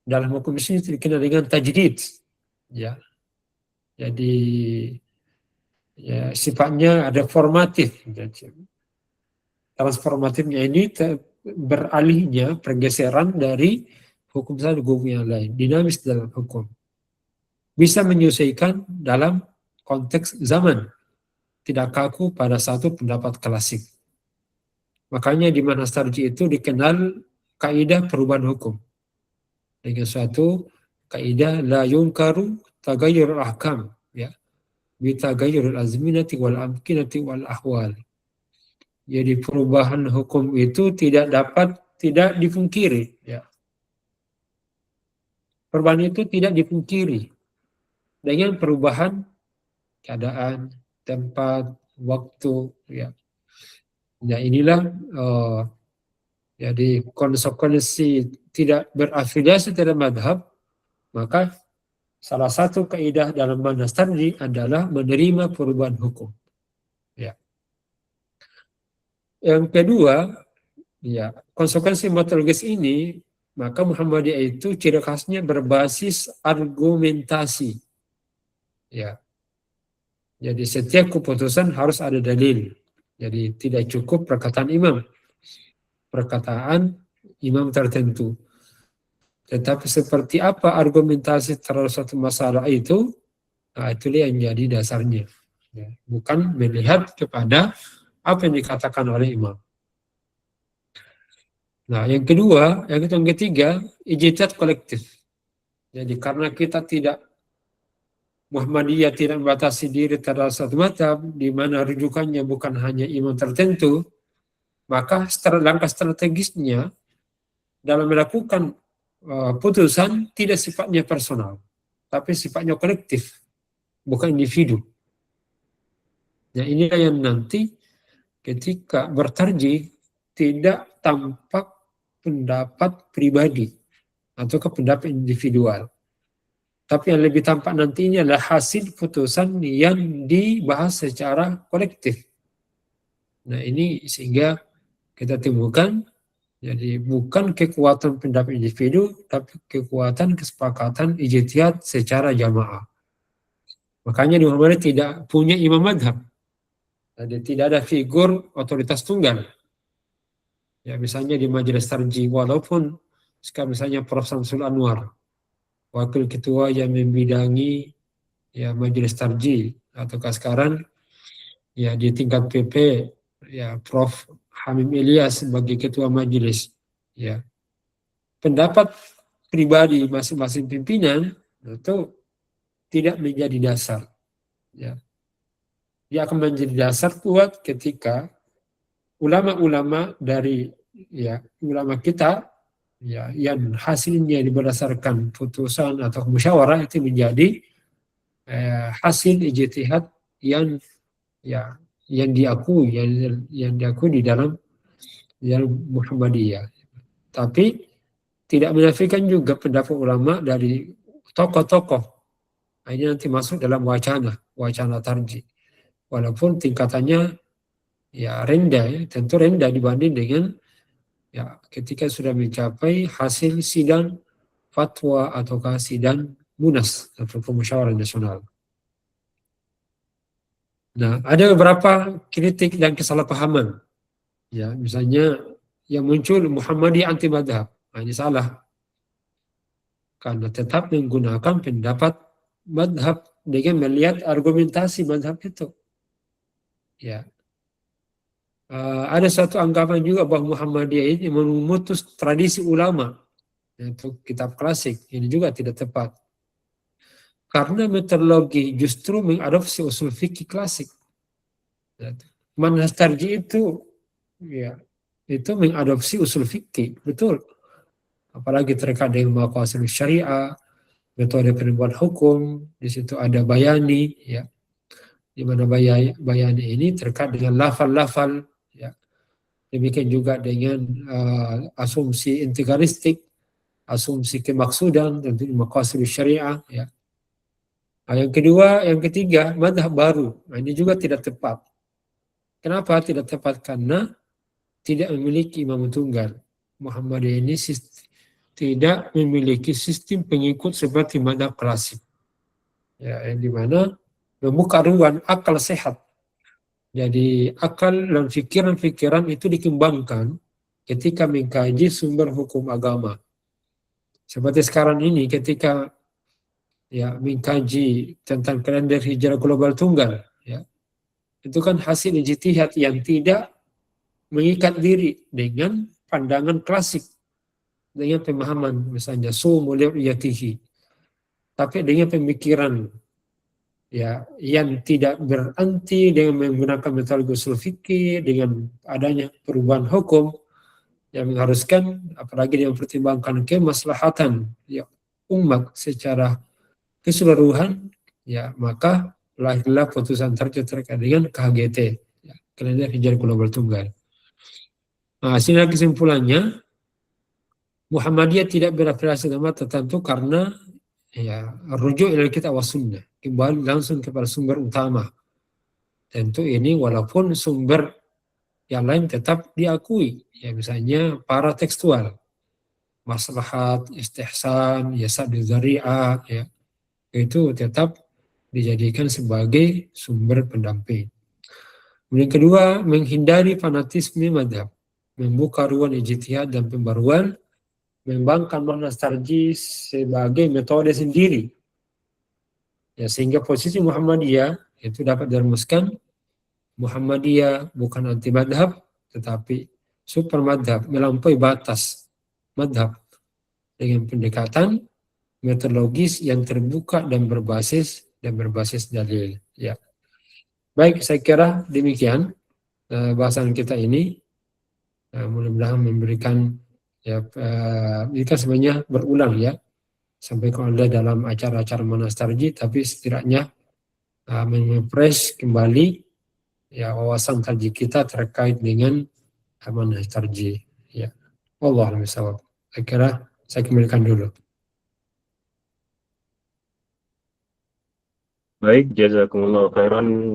dalam hukum ini dikenal dengan tajdid. Ya. Jadi ya, sifatnya reformatif. Transformatifnya ini beralihnya pergeseran dari hukum satu ke hukum yang lain, dinamis dalam hukum. Bisa menyesuaikan dalam konteks zaman, tidak kaku pada satu pendapat klasik. Makanya di manhaj tarjih itu dikenal kaidah perubahan hukum. Dengan suatu kaidah la yunkaru tagayyurul ahkam, ya. Bi tagayyurul azminati wal amkinati wal ahwal. Jadi perubahan hukum itu tidak dipungkiri, ya. Perubahan itu tidak dipungkiri dengan perubahan keadaan, tempat, waktu, ya. Nah, inilah jadi konsekuensi tidak berafiliasi terhadap madhab, maka salah satu kaidah dalam manhaj tarjih adalah menerima perubahan hukum. Ya. Yang kedua, ya, konsekuensi metodologis ini, maka Muhammadiyah itu ciri khasnya berbasis argumentasi. Ya. Jadi setiap keputusan harus ada dalil. Jadi tidak cukup perkataan imam tertentu. Tetapi seperti apa argumentasi terhadap suatu masalah itu, nah itulah yang jadi dasarnya. Ya. Bukan melihat kepada apa yang dikatakan oleh imam. Nah, yang ketiga, ijtihad kolektif. Jadi karena kita Muhammadiyah tidak membatasi diri terhadap satu mazhab, di mana rujukannya bukan hanya imam tertentu, maka langkah strategisnya dalam melakukan putusan tidak sifatnya personal, tapi sifatnya kolektif, bukan individu. Nah, inilah yang nanti ketika bertarjih tidak tampak pendapat pribadi atau pendapat individual. Tapi yang lebih tampak nantinya adalah hasil putusan yang dibahas secara kolektif. Nah, ini sehingga kita temukan, jadi bukan kekuatan pendapat individu, tapi kekuatan kesepakatan ijtihad secara jamaah. Makanya di Muhammadiyah tidak punya imam madhab. Jadi tidak ada figur otoritas tunggal. Ya, misalnya di majelis tarjih, walaupun sekarang misalnya Prof. Samsul Anwar, wakil ketua yang membidangi ya majelis tarjih, ataukah sekarang ya di tingkat PP ya Prof. Hamim Ilyas sebagai ketua majelis, ya pendapat pribadi masing-masing pimpinan itu tidak menjadi dasar, ya. Dia akan menjadi dasar kuat ketika ulama-ulama dari ya ulama kita ya yang hasilnya berdasarkan putusan atau musyawarah itu menjadi hasil ijtihad yang diakui di dalam Muhammadiyah. Tapi tidak menafikan juga pendapat ulama dari tokoh-tokoh. Nah, ini nanti masuk dalam wacana tarjih. Walaupun tingkatannya ya rendah, ya, tentu rendah dibanding dengan ya ketika sudah mencapai hasil sidang fatwa ataukah sidang munas atau musyawarah nasional. Nah, ada beberapa kritik dan kesalahpahaman. Ya, misalnya yang muncul Muhammadiyah anti madhab. Nah, ini salah. Karena tetap menggunakan pendapat madhab dengan melihat argumentasi madhab itu. Ya. Ada satu anggapan juga bahwa Muhammadiyah ini memutus tradisi ulama, yaitu kitab klasik. Ini juga tidak tepat. Karena metodologi justru mengadopsi usul fikih klasik. Manhaj tarjih itu ya itu mengadopsi usul fikih, betul. Apalagi terkait dengan maqasid syariah, metode penemuan hukum, di situ ada bayani, ya, di mana bayani ini terkait dengan lafal-lafal, ya. Demikian juga dengan asumsi integralistik, asumsi kemaksudan tentu maqasid syariah, ya. Nah, yang ketiga, madhab baru. Nah, ini juga tidak tepat. Kenapa tidak tepat? Karena tidak memiliki imam tunggal. Muhammadiyah ini tidak memiliki sistem pengikut seperti madhab klasik. Ya, yang dimana membuka ruang akal sehat. Jadi akal dan pikiran-pikiran itu dikembangkan ketika mengkaji sumber hukum agama. Seperti sekarang ini ketika ya mengkaji tentang kalender hijrah global tunggal, ya, itu kan hasil ijtihad yang tidak mengikat diri dengan pandangan klasik, dengan pemahaman misalnya sumu li'yatihi, tapi dengan pemikiran ya yang tidak berarti dengan menggunakan metode usul fikih, dengan adanya perubahan hukum yang mengharuskan, apalagi dengan mempertimbangkan kemaslahatan ya umat secara keseluruhan, ya maka lahirlah putusan terkait dengan KHGT, ya, kalender hijrah global tunggal. Nah, sehingga kesimpulannya Muhammadiyah tidak berafiliasi agama tertentu karena ya rujuk dari kitab wa sunnah, kembali langsung kepada sumber utama. Tentu ini walaupun sumber yang lain tetap diakui, ya misalnya para tekstual, maslahat, istihsan, yasad dzari'ah, ya itu tetap dijadikan sebagai sumber pendamping. Yang kedua, menghindari fanatisme madhab, membuka ruang ijtihad dan pembaruan, mengembangkan manhaj tarjih sebagai metode sendiri. Ya, sehingga posisi Muhammadiyah itu dapat dirumuskan, Muhammadiyah bukan anti madhab, tetapi super madhab, melampaui batas madhab dengan pendekatan metodologis yang terbuka dan berbasis dalil. Ya. Baik, saya kira demikian bahasan kita ini. Mudah-mudahan memberikan ya, ini kan sebenarnya berulang ya, sampai kalau ada dalam acara-acara manhaj tarjih, tapi setidaknya mempress kembali ya wawasan tarjih kita terkait dengan manhaj tarjih. Ya, Wallahu a'lam bishawab. Saya kira saya kembalikan dulu. Baik, jazakumullah khairan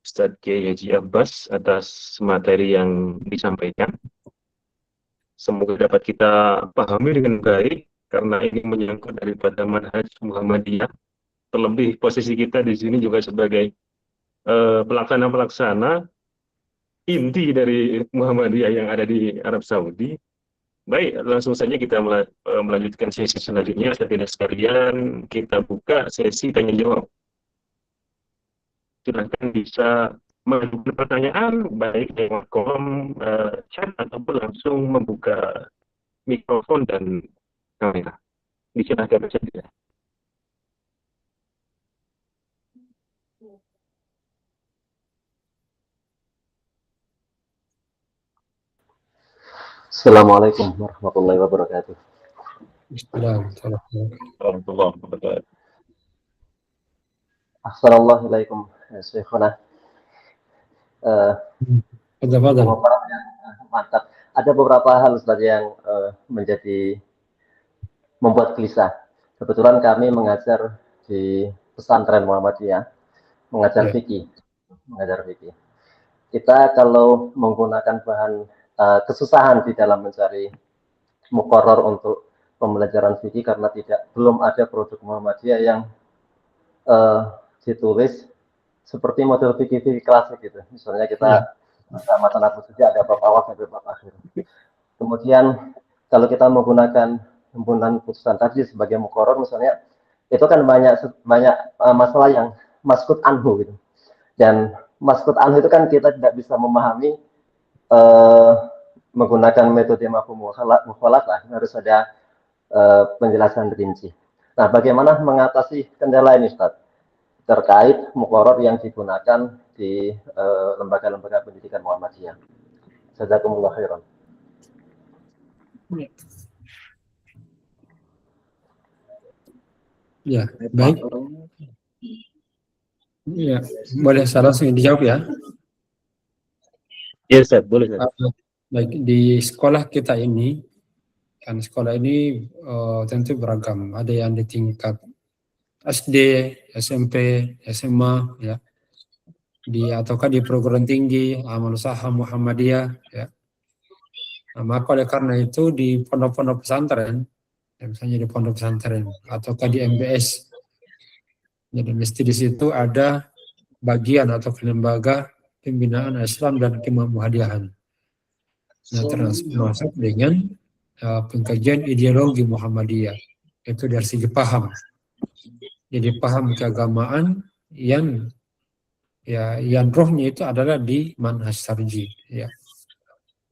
Ustadz Kiai Haji Abbas atas materi yang disampaikan. Semoga dapat kita pahami dengan baik, karena ini menyangkut daripada manhaj Muhammadiyah. Terlebih posisi kita di sini juga sebagai pelaksana-pelaksana inti dari Muhammadiyah yang ada di Arab Saudi. Baik, langsung saja kita melanjutkan sesi selanjutnya. Tidak sekalian, kita buka sesi tanya jawab. Silakan bisa mengajukan pertanyaan baik lewat kolom chat ataupun langsung membuka mikrofon dan kamera. Disilakan saja. Assalamualaikum warahmatullahi wabarakatuh. Bismillahirrahmanirrahim. Assalamualaikum Syekhuna. Mantap. Ada beberapa hal Ustaz yang membuat gelisah. Kebetulan kami mengajar di pesantren Muhammadiyah, mengajar fikih. Kita kalau menggunakan bahan kesusahan di dalam mencari muqarrar untuk pembelajaran fikih karena belum ada produk Muhammadiyah yang ditulis seperti model fikih klasik gitu. Misalnya kita matan aku saja ada bab awal sampai bab akhir. Kemudian kalau kita menggunakan himpunan putusan tarjih sebagai muqarrar misalnya, itu kan banyak masalah yang maskut anhu gitu. Dan maskut anhu itu kan kita tidak bisa memahami menggunakan metode mafhum mukhalafah, harus ada penjelasan rinci. Nah, bagaimana mengatasi kendala ini, Ustaz? Terkait muqarrar yang digunakan di lembaga-lembaga pendidikan Muhammadiyah. Jazakumullah khairan. Ya, baik. Ya, boleh saya langsung dijawab ya. Ya, Ustaz, boleh, Ustaz. Baik, di sekolah kita ini, kan sekolah ini tentu beragam. Ada yang di tingkat SD, SMP, SMA, ya, ataukah di perguruan tinggi, amal usaha Muhammadiyah, ya. Nah, maka oleh karena itu di pondok-pondok pesantren, ya, misalnya di pondok pesantren, ataukah di MBS, jadi mesti di situ ada bagian atau lembaga pembinaan Islam dan kemuhammadiyaan. Nah, termasuk dengan pengkajian ideologi Muhammadiyah, itu dari segi paham. Jadi paham keagamaan yang rohnya itu adalah di manhaj tarjih, ya.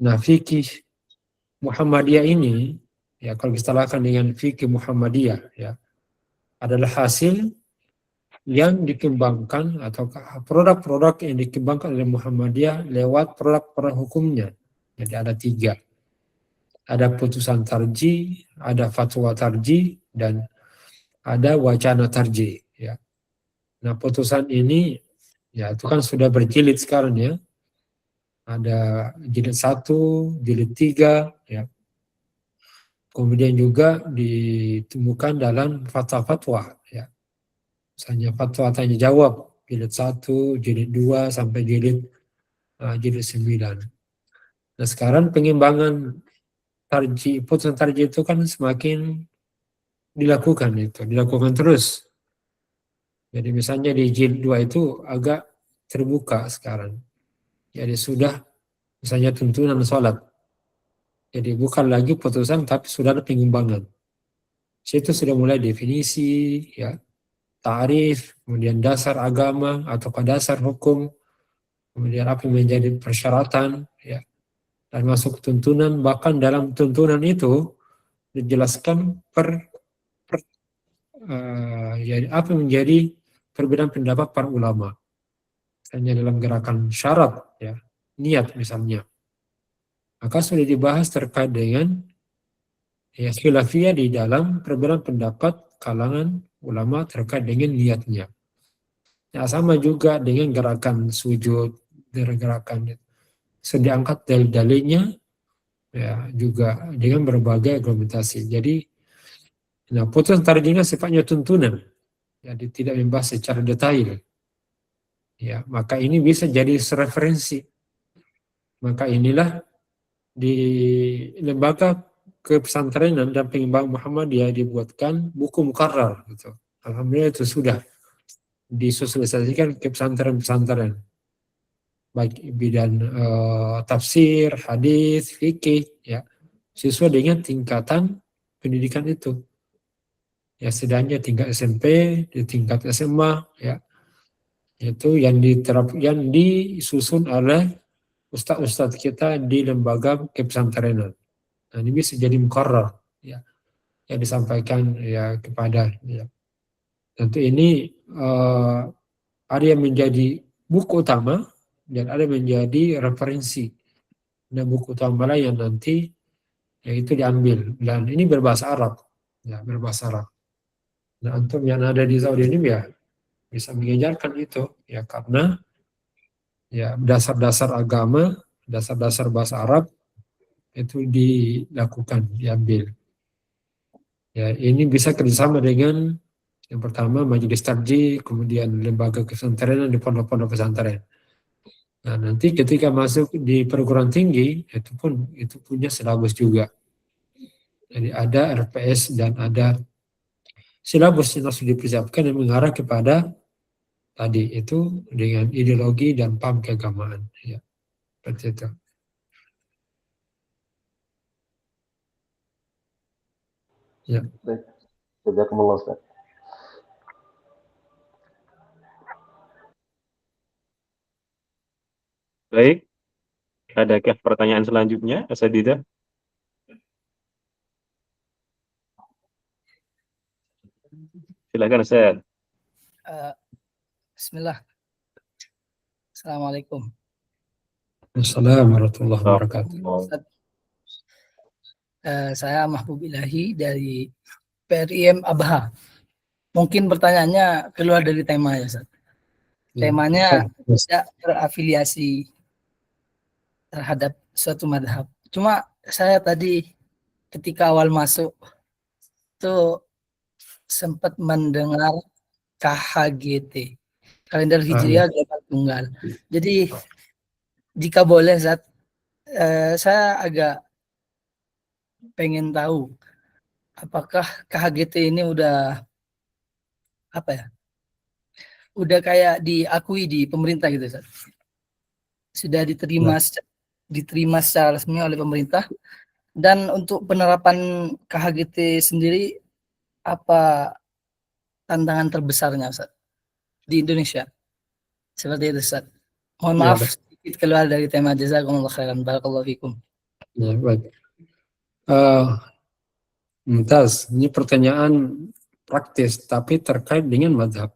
Nah, fikih Muhammadiyah ini, ya, kalau disamakan dengan fikih Muhammadiyah, ya, adalah hasil yang dikembangkan atau produk-produk yang dikembangkan oleh Muhammadiyah lewat produk-produk hukumnya. Jadi ada 3. Ada putusan tarjih, ada fatwa tarjih, dan ada wacana tarjih, ya. Nah, putusan ini, ya, itu kan sudah berjilid sekarang, ya. Ada jilid 1, jilid 3, ya. Kemudian juga ditemukan dalam fatwa-fatwa, ya. Misalnya fatwa tanya jawab, jilid 1, jilid 2, sampai jilid 9. Nah, sekarang pengembangan tarjih, putusan tarjih itu kan semakin dilakukan terus. Jadi misalnya di jilid 2 itu agak terbuka sekarang. Jadi sudah misalnya tuntunan sholat. Jadi bukan lagi putusan tapi sudah ada pengembangan. Situ sudah mulai definisi, ya, ta'rif, kemudian dasar agama atau dasar hukum, kemudian apa yang menjadi persyaratan, ya, dan masuk tuntunan. Bahkan dalam tuntunan itu dijelaskan ya, apa yang menjadi perbedaan pendapat para ulama. Misalnya dalam gerakan syarat, ya, niat misalnya. Maka sudah dibahas terkait dengan, ya, khilafiyah di dalam perbedaan pendapat kalangan ulama terkait dengan niatnya. Ya, sama juga dengan gerakan sujud, gerakan sudah diangkat dalil-dalilnya, ya, juga dengan berbagai argumentasi. Jadi, nah, putusan tarjihnya sifatnya tuntunan, jadi tidak membahas secara detail. Ya, maka ini bisa jadi referensi. Maka inilah di lembaga kepesantrenan dan pengembangan Muhammadiyah dibuatkan buku mukarrar, gitu. Alhamdulillah itu sudah disosialisasikan ke pesantren-pesantren, baik bidang tafsir, hadis, fikih, ya, sesuai dengan tingkatan pendidikan itu. Ya, setidaknya tingkat SMP, di tingkat SMA, ya, itu yang yang disusun oleh ustadz-ustadz kita di lembaga kepesantrenan. Nah, ini bisa jadi mukarrar, ya, yang disampaikan, ya, kepada, ya. Tentu ini ada yang menjadi buku utama dan ada yang menjadi referensi. Dan buku utama lah yang nanti, ya, itu diambil. Dan ini berbahasa Arab, ya, berbahasa Arab. Nah, antum yang ada di Saudi ini, ya, bisa mengejarkan itu, ya, karena, ya, dasar-dasar agama, dasar-dasar bahasa Arab itu dilakukan, diambil. Ya, ini bisa kerjasama dengan yang pertama majelis tarjih, kemudian lembaga pesantren di pondok-pondok pesantren. Nah, nanti ketika masuk di perguruan tinggi itu punya silabus juga. Jadi ada RPS dan ada silabus yang harus dipersiapkan yang mengarah kepada tadi itu dengan ideologi dan paham keagamaan. Ya, seperti itu. Ya. Baik. Jazakumullah, Ustaz. Baik, adakah pertanyaan selanjutnya, Asadidah? Silakan Ustaz. Bismillah. Assalamualaikum. Assalamualaikum warahmatullahi wabarakatuh. Ustaz, saya Mahbub Ilahi dari PRIM Abha. Mungkin pertanyaannya keluar dari tema ya, Ustaz. Temanya tidak berafiliasi terhadap suatu madhab. Cuma saya tadi ketika awal masuk tuh sempat mendengar KHGT, kalender Hijriah Global Tunggal. Jadi jika boleh Zat, saya agak pengen tahu apakah KHGT ini udah apa ya? Udah kayak diakui di pemerintah gitu, Zat. Sudah diterima secara resmi oleh pemerintah. Dan untuk penerapan KHGT sendiri, apa tantangan terbesarnya Ustaz di Indonesia? Seperti itu Ustaz. Mohon maaf sedikit keluar dari tema, jazakumullah khairan, barakallahu fikum. Ya, baik. Mumtaz, ini pertanyaan praktis tapi terkait dengan mazhab.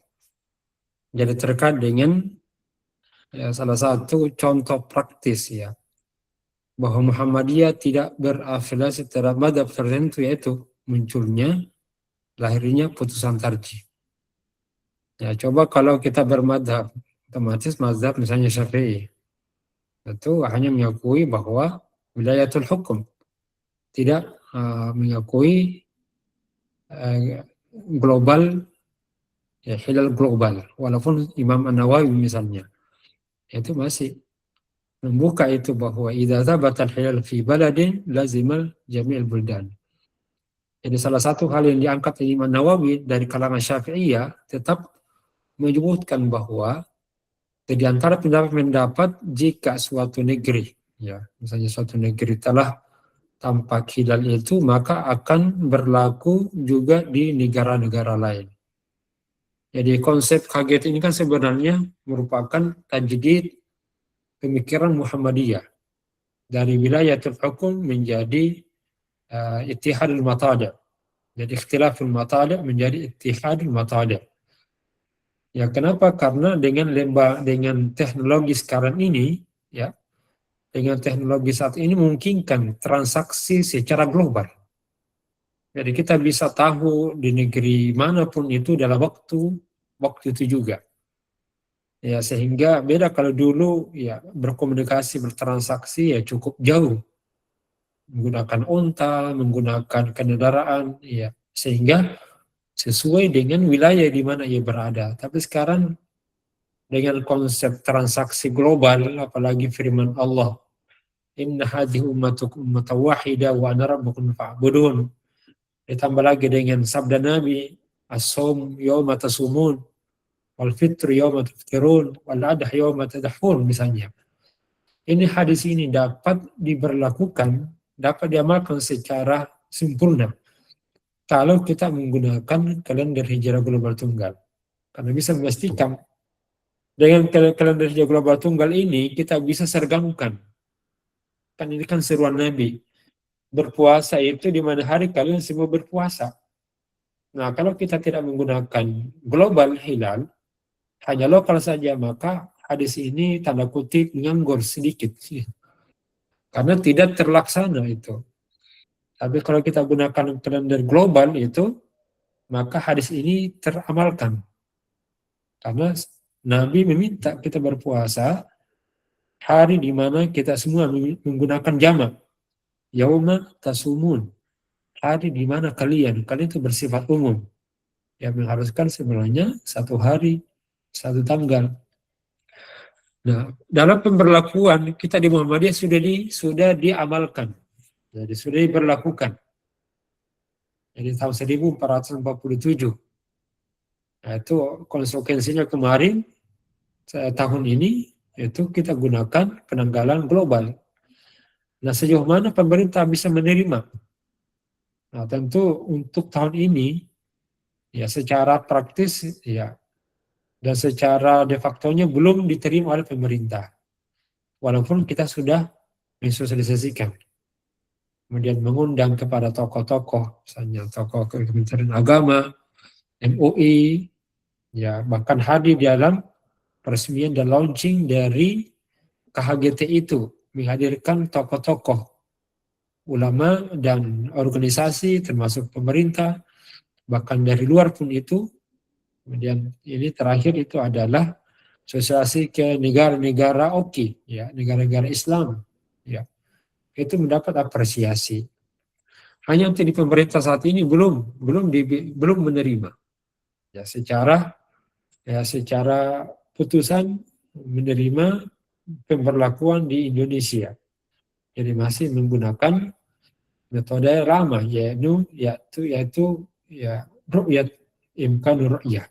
Jadi terkait dengan ya, salah satu contoh praktis ya, bahwa Muhammadiyah tidak berafiliasi terhadap mazhab tertentu, yaitu munculnya, lahirnya putusan tarjih. Ya, coba kalau kita bermadhab, otomatis mazhab misalnya Syafi'i, itu hanya mengakui bahwa wilayatul hukum, tidak mengakui global, ya, hilal global. Walaupun Imam An-Nawawi misalnya, itu masih membuka itu bahwa idza thabata al-hilal fi baladin lazimal jami'al buldan. Jadi salah satu hal yang diangkat oleh Imam Nawawi dari kalangan Syafi'iyah tetap menyebutkan bahwa di antara pendapat jika suatu negeri, ya, misalnya suatu negeri telah tampak hilal itu, maka akan berlaku juga di negara-negara lain. Jadi konsep KHGT ini kan sebenarnya merupakan tajdid pemikiran Muhammadiyah dari wilayatul hukum menjadi ittihadul matadi'. Jadi ikhtilaful matadi' menjadi ittihadul matadi'. Ya, kenapa? Karena dengan teknologi sekarang ini, ya, dengan teknologi saat ini memungkinkan transaksi secara global. Jadi kita bisa tahu di negeri manapun itu dalam waktu itu juga. Ya, sehingga beda kalau dulu ya berkomunikasi, bertransaksi ya cukup jauh. Menggunakan unta, menggunakan kendaraan, ya, sehingga sesuai dengan wilayah di mana ia berada. Tapi sekarang dengan konsep transaksi global, apalagi firman Allah, inna hadhihi ummatukum ummatan wahida wa ana rabbukum fa'budun. Ditambah lagi dengan sabda Nabi, as-shaum yawma tasumun wal fitru yawma tuftirun wal adha yawma tadhhun misalnya. Ini hadis ini dapat diberlakukan, dapat diamalkan secara sempurna kalau kita menggunakan kalender hijrah global tunggal. Karena bisa memastikan dengan kalender hijrah global tunggal ini kita bisa sergamkan. Kan ini kan seruan Nabi. Berpuasa itu di mana hari kalian semua berpuasa. Nah, kalau kita tidak menggunakan global hilal, hanya lokal saja, maka hadis ini tanda kutip nganggur sedikit. Karena tidak terlaksana itu. Tapi kalau kita gunakan kalender global itu, maka hadis ini teramalkan. Karena Nabi meminta kita berpuasa hari di mana kita semua menggunakan jamak. Yauma tasumun. Hari di mana kalian itu bersifat umum. Yang mengharuskan sebenarnya satu hari, satu tanggal. Nah, dalam pemberlakuan kita di Muhammadiyah sudah diamalkan. Jadi sudah diberlakukan. Jadi tahun 1447. Nah, itu konsekuensinya kemarin, tahun ini, itu kita gunakan penanggalan global. Nah, sejauh mana pemerintah bisa menerima? Nah, tentu untuk tahun ini, ya secara praktis, ya, dan secara de facto-nya belum diterima oleh pemerintah. Walaupun kita sudah mensosialisasikan. Kemudian mengundang kepada tokoh-tokoh, misalnya tokoh Kementerian Agama, MUI, ya bahkan hadir dalam peresmian dan launching dari KHGT itu, menghadirkan tokoh-tokoh ulama dan organisasi termasuk pemerintah, bahkan dari luar pun itu. Kemudian ini terakhir itu adalah sosialisasi ke negara-negara OKI, ya negara-negara Islam, ya itu mendapat apresiasi. Hanya untuk di pemerintah saat ini belum menerima, ya secara putusan menerima pemberlakuan di Indonesia. Jadi masih menggunakan metode lama, yaitu ru'yat imkan ru'yah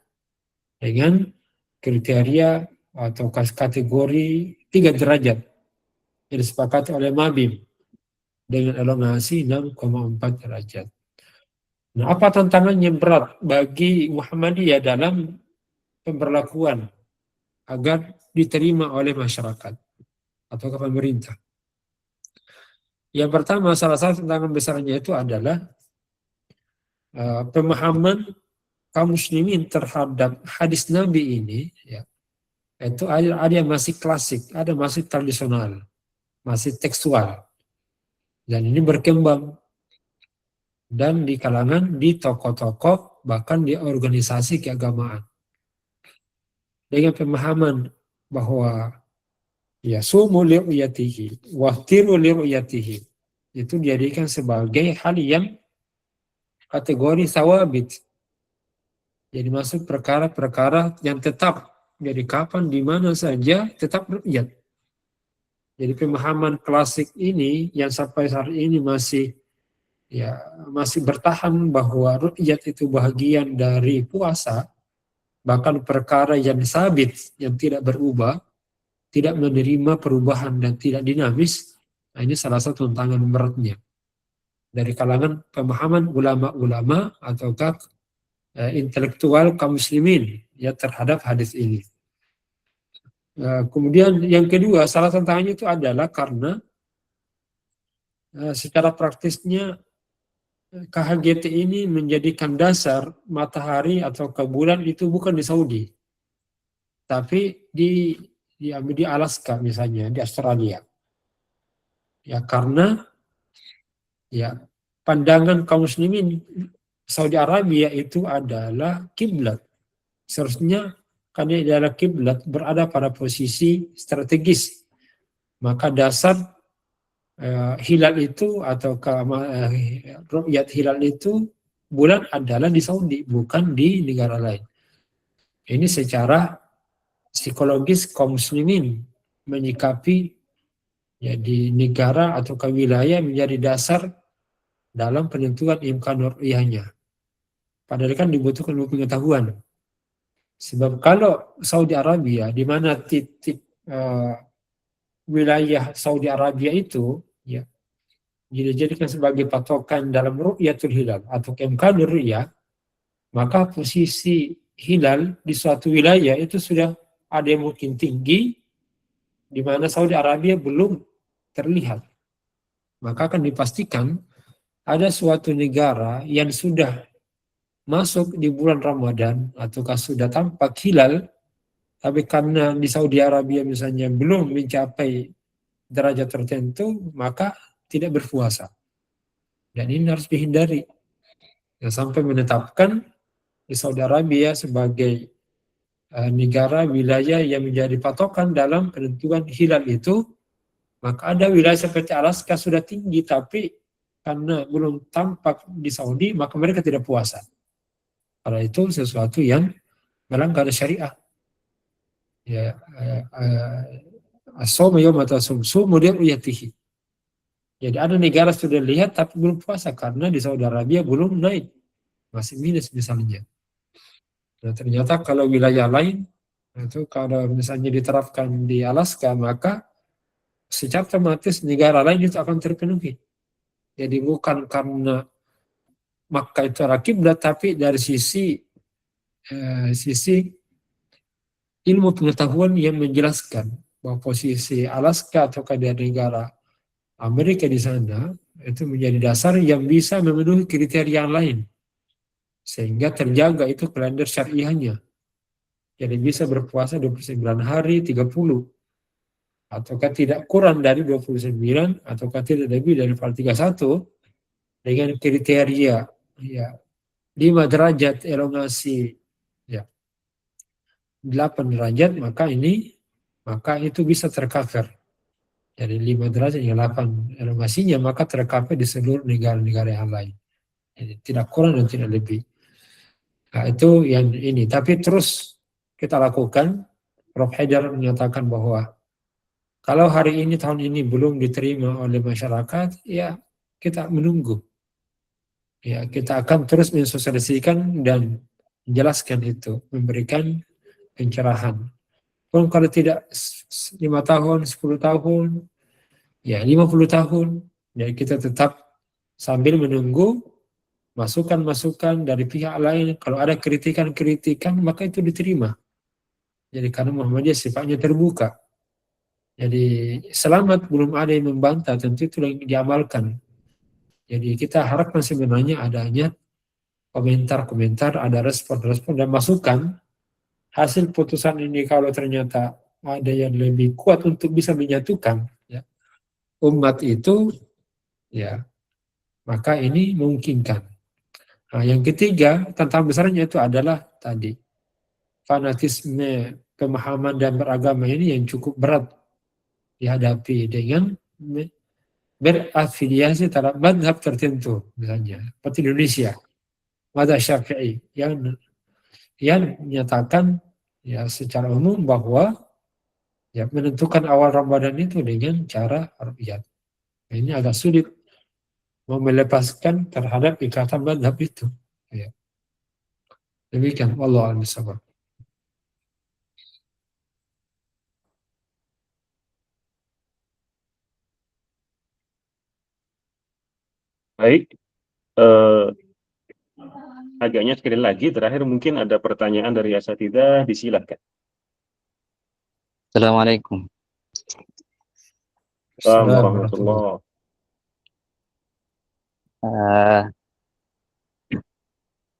dengan kriteria atau kategori 3 derajat yang disepakati oleh Mabim dengan elongasi 6,4 derajat. Nah, apa tantangannya berat bagi Muhammadiyah dalam pemberlakuan agar diterima oleh masyarakat atau pemerintah? Yang pertama, salah satu tantangan besarnya itu adalah pemahaman kaum muslimin terhadap hadis Nabi ini, ya, itu ada yang masih klasik, ada masih tradisional, masih tekstual, dan ini berkembang dan di kalangan di tokoh-tokoh bahkan di organisasi keagamaan dengan pemahaman bahwa ya sumu li'uyatihi wahtiru li'uyatihi itu dijadikan sebagai hal yang kategori sawabit. Jadi masuk perkara-perkara yang tetap. Jadi kapan, di mana saja tetap ru'yat. Jadi pemahaman klasik ini yang sampai saat ini masih bertahan bahwa ru'yat itu bahagian dari puasa, bahkan perkara yang sabit, yang tidak berubah, tidak menerima perubahan dan tidak dinamis. Nah, ini salah satu tantangan beratnya dari kalangan pemahaman ulama-ulama ataukah intelektual kaum muslimin ya terhadap hadis ini. Kemudian yang kedua, salah tantangannya itu adalah karena secara praktisnya KHGT ini menjadikan dasar matahari atau ke bulan itu bukan di Saudi, tapi di Alaska misalnya, di Australia. Ya karena ya pandangan kaum muslimin Saudi Arabia itu adalah kiblat. Seharusnya karena dia adalah kiblat berada pada posisi strategis. Maka dasar hilal itu atau ru'yat hilal itu bulan adalah di Saudi, bukan di negara lain. Ini secara psikologis kaum muslimin menyikapi ya di negara atau ke wilayah menjadi dasar dalam penentuan imkan ru'yahnya. Padahal kan dibutuhkan pengetahuan. Sebab kalau Saudi Arabia, di mana titik wilayah Saudi Arabia itu ya dijadikan sebagai patokan dalam ru'yatul hilal atau imkan ru'yah, maka posisi hilal di suatu wilayah itu sudah ada yang mungkin tinggi, di mana Saudi Arabia belum terlihat. Maka akan dipastikan ada suatu negara yang sudah masuk di bulan Ramadan ataukah sudah tampak hilal, tapi karena di Saudi Arabia misalnya belum mencapai derajat tertentu, maka tidak berpuasa. Dan ini harus dihindari. Ya, sampai menetapkan di Saudi Arabia sebagai negara wilayah yang menjadi patokan dalam penentuan hilal itu, maka ada wilayah seperti Alaska sudah tinggi, tapi karena belum tampak di Saudi, maka mereka tidak puasa. Karena itu sesuatu yang melanggar syariah. Ya, as-sawmu yawma tasum liru'yatihi. Jadi ada negara sudah lihat tapi belum puasa karena di Saudi Arabia belum naik, masih minus misalnya. Nah, ternyata kalau wilayah lain itu kalau misalnya diterapkan di Alaska, maka secara otomatis negara lain itu akan terpenuhi. Jadi bukan karena Makkah itu adalah kiblat, tapi dari sisi ilmu pengetahuan yang menjelaskan bahwa posisi Alaska atau dari negara Amerika di sana itu menjadi dasar yang bisa memenuhi kriteria yang lain. sehingga terjaga itu kalender syariahnya. Jadi bisa berpuasa 29 hari 30, ataukah tidak kurang dari 29, ataukah tidak lebih dari 31, dengan kriteria ya 5 derajat elongasi ya 8 derajat, maka itu bisa tercover. Jadi 5 derajat yang 8 elongasinya maka tercover di seluruh negara-negara yang lain. Jadi tidak kurang dan tidak lebih. Nah, itu yang ini. Tapi terus kita lakukan. Prof. Haidar menyatakan bahwa kalau hari ini, tahun ini belum diterima oleh masyarakat, ya kita menunggu. Ya, kita akan terus mensosialisasikan dan menjelaskan itu, memberikan pencerahan. Pun kalau tidak 5 tahun, 10 tahun, ya 50 tahun, ya kita tetap sambil menunggu masukan-masukan dari pihak lain. Kalau ada kritikan-kritikan, maka itu diterima. Jadi karena Muhammadiyah sifatnya terbuka. Jadi selamat belum ada yang membantah, tentu itu yang diamalkan. Jadi kita harapkan sebenarnya adanya komentar-komentar, ada respon-respon dan masukan. Hasil putusan ini kalau ternyata ada yang lebih kuat untuk bisa menyatukan ya, umat itu, ya maka ini memungkinkan. Nah, yang ketiga, tantangan besarnya itu adalah tadi fanatisme pemahaman dan beragama ini yang cukup berat dihadapi dengan berafiliasi terhadap madhab tertentu, misalnya seperti Indonesia, madhab Syafi'i yang menyatakan ya secara umum bahwa ya menentukan awal Ramadan itu dengan cara ru'yat. Ini agak sulit mau melepaskan terhadap ikatan madhab itu. Ya. Demikian, wallahu a'lam bishawab. Baik, agaknya sekali lagi terakhir mungkin ada pertanyaan dari asatidzah, disilakan. Assalamualaikum. Assalamualaikum warahmatullahi.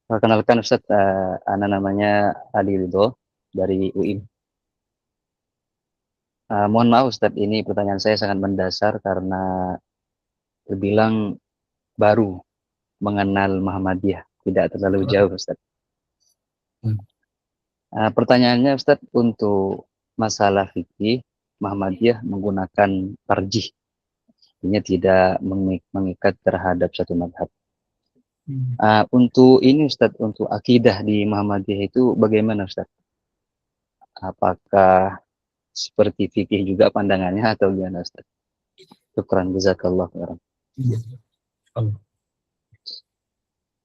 Perkenalkan Ustadz, Ana namanya Ali Ridho dari UIN. Mohon maaf Ustadz, ini pertanyaan saya sangat mendasar karena terbilang baru mengenal Muhammadiyah, tidak terlalu jauh Ustadz. Pertanyaannya Ustadz, untuk masalah fikih Muhammadiyah menggunakan tarjih, artinya tidak mengikat terhadap satu madhab. Untuk ini Ustadz, untuk akidah di Muhammadiyah itu bagaimana Ustadz? Apakah seperti fikih juga pandangannya atau gimana Ustadz? Syukran, jazakallah khairan.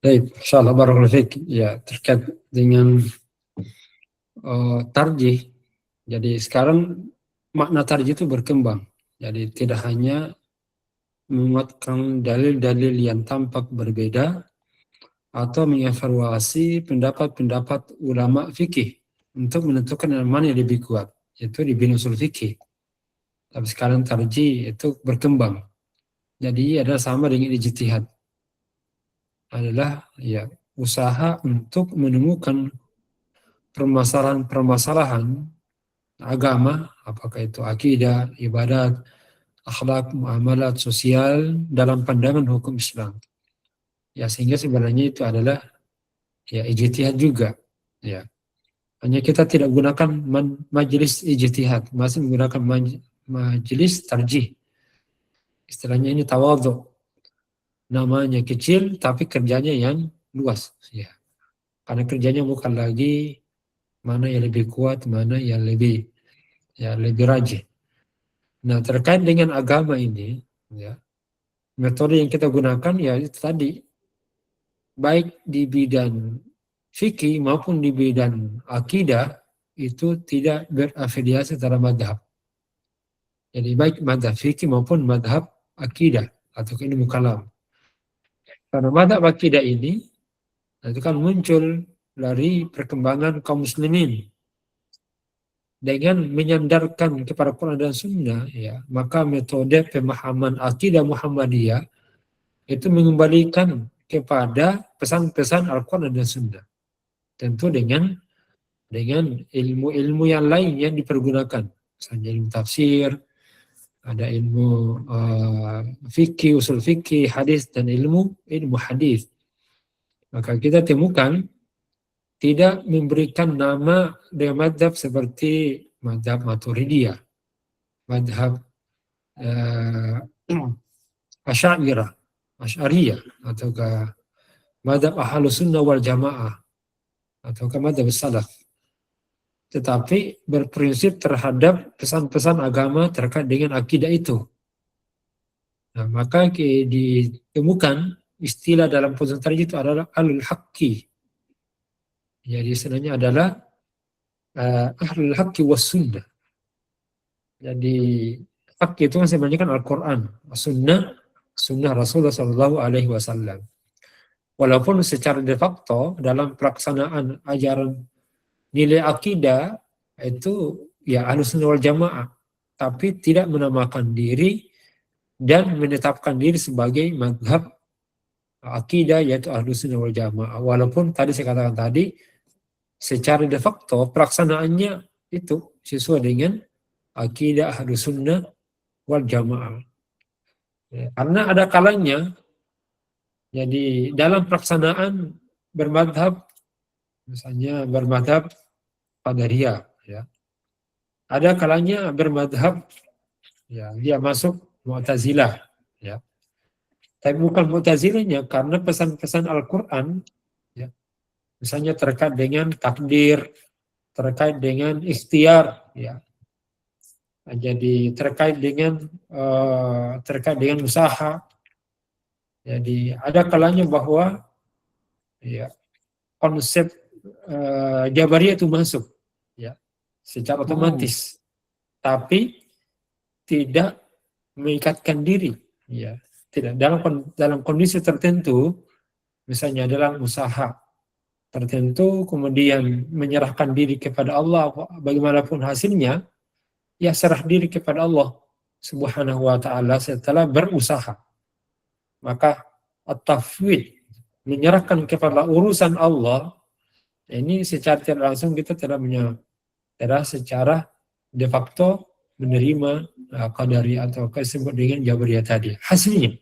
Baik, insyaallah barakallahu fiik. Ya, terkait dengan tarjih. Jadi sekarang makna tarjih itu berkembang. Jadi tidak hanya menguatkan dalil-dalil yang tampak berbeda atau mengevaluasi pendapat-pendapat ulama fikih untuk menentukan yang mana yang lebih kuat, yaitu di bidang usul fikih. Tapi sekarang tarjih itu berkembang. Jadi adalah sama dengan ijtihad. Adalah ya usaha untuk menemukan permasalahan-permasalahan agama, apakah itu akidah, ibadat, akhlak, muamalat, sosial dalam pandangan hukum Islam. Ya sehingga sebenarnya itu adalah ya ijtihad juga. Ya. Hanya kita tidak gunakan majelis ijtihad, masih menggunakan majelis tarjih. Istilahnya ini tawadhu. Namanya kecil tapi kerjanya yang luas. Ya. Karena kerjanya bukan lagi mana yang lebih kuat, mana yang lebih rajin. Nah, terkait dengan agama ini, ya, metode yang kita gunakan ya itu tadi, baik di bidang fikih maupun di bidang akidah itu tidak berafiliasi terhadap madhab. Jadi baik madhab fikih maupun madhab akidah atau ilmu kalam. Karena madhab akidah ini itu kan muncul dari perkembangan kaum muslimin dengan menyandarkan kepada Quran dan Sunnah, ya, maka metode pemahaman akidah Muhammadiyah itu mengembalikan kepada pesan-pesan Al-Quran dan Sunnah. Tentu dengan ilmu-ilmu yang lain yang dipergunakan. Misalnya ilmu tafsir, ada ilmu fikih, usul fikih, hadis, dan ilmu hadis. Maka kita temukan tidak memberikan nama dengan madhab seperti madhab Maturidiyah, madhab Asy'ariyah, ataukah madhab Ahlus Sunnah wal Jamaah, ataukah madhab Salaf. Tetapi berprinsip terhadap pesan-pesan agama terkait dengan akidah itu. Nah, maka ditemukan istilah dalam pesantren itu adalah ahlul haqqi. Jadi sebenarnya adalah ahlul haqqi was sunnah. Jadi haqqi itu kan sebenarnya kan Al-Quran, sunnah Rasulullah SAW. Walaupun secara de facto dalam pelaksanaan ajaran nilai akidah itu ya Ahlus Sunnah wal Jamaah, tapi tidak menamakan diri dan menetapkan diri sebagai mazhab akidah yaitu Ahlus Sunnah wal Jamaah. Walaupun tadi saya katakan tadi secara de facto pelaksanaannya itu sesuai dengan akidah Ahlus Sunnah wal Jamaah. Ya, karena ada kalanya jadi dalam pelaksanaan bermadhab, misalnya bermadhab Qadariyah, ya. Ada kalanya bermadhab, ya, dia masuk Mu'tazilah, ya. Tapi bukan Mu'tazilahnya karena pesan-pesan Al-Quran, ya, misalnya terkait dengan takdir, terkait dengan ikhtiar, ya. Jadi terkait dengan usaha. Jadi ada kalanya bahwa ya konsep Jabariyah itu masuk ya secara otomatis, tapi tidak mengikatkan diri, ya tidak dalam kondisi tertentu, misalnya dalam usaha tertentu kemudian menyerahkan diri kepada Allah bagaimanapun hasilnya, ya serah diri kepada Allah Subhanahu wa taala setelah berusaha. Maka at-tafwid, menyerahkan kepada urusan Allah, ini secara tidak langsung kita tidak secara de facto menerima Qadari atau disebut dengan Jabariyah tadi hasilnya.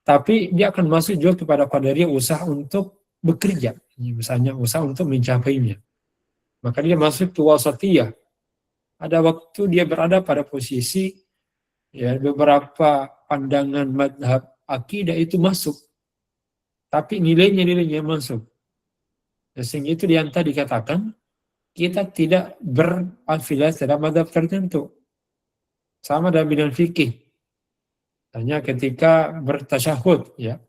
Tapi dia akan masuk juga kepada Qadariyah usaha untuk bekerja, misalnya usaha untuk mencapainya. Maka dia masuk ke wasatiyah. Ada waktu dia berada pada posisi ya beberapa pandangan madhab akidah itu masuk, tapi nilainya masuk. Sehingga itu yang tadi dikatakan kita tidak berafiliasi terhadap madhab tertentu. Sama dalam bidang fikih. Hanya ketika bertasyahud, ya.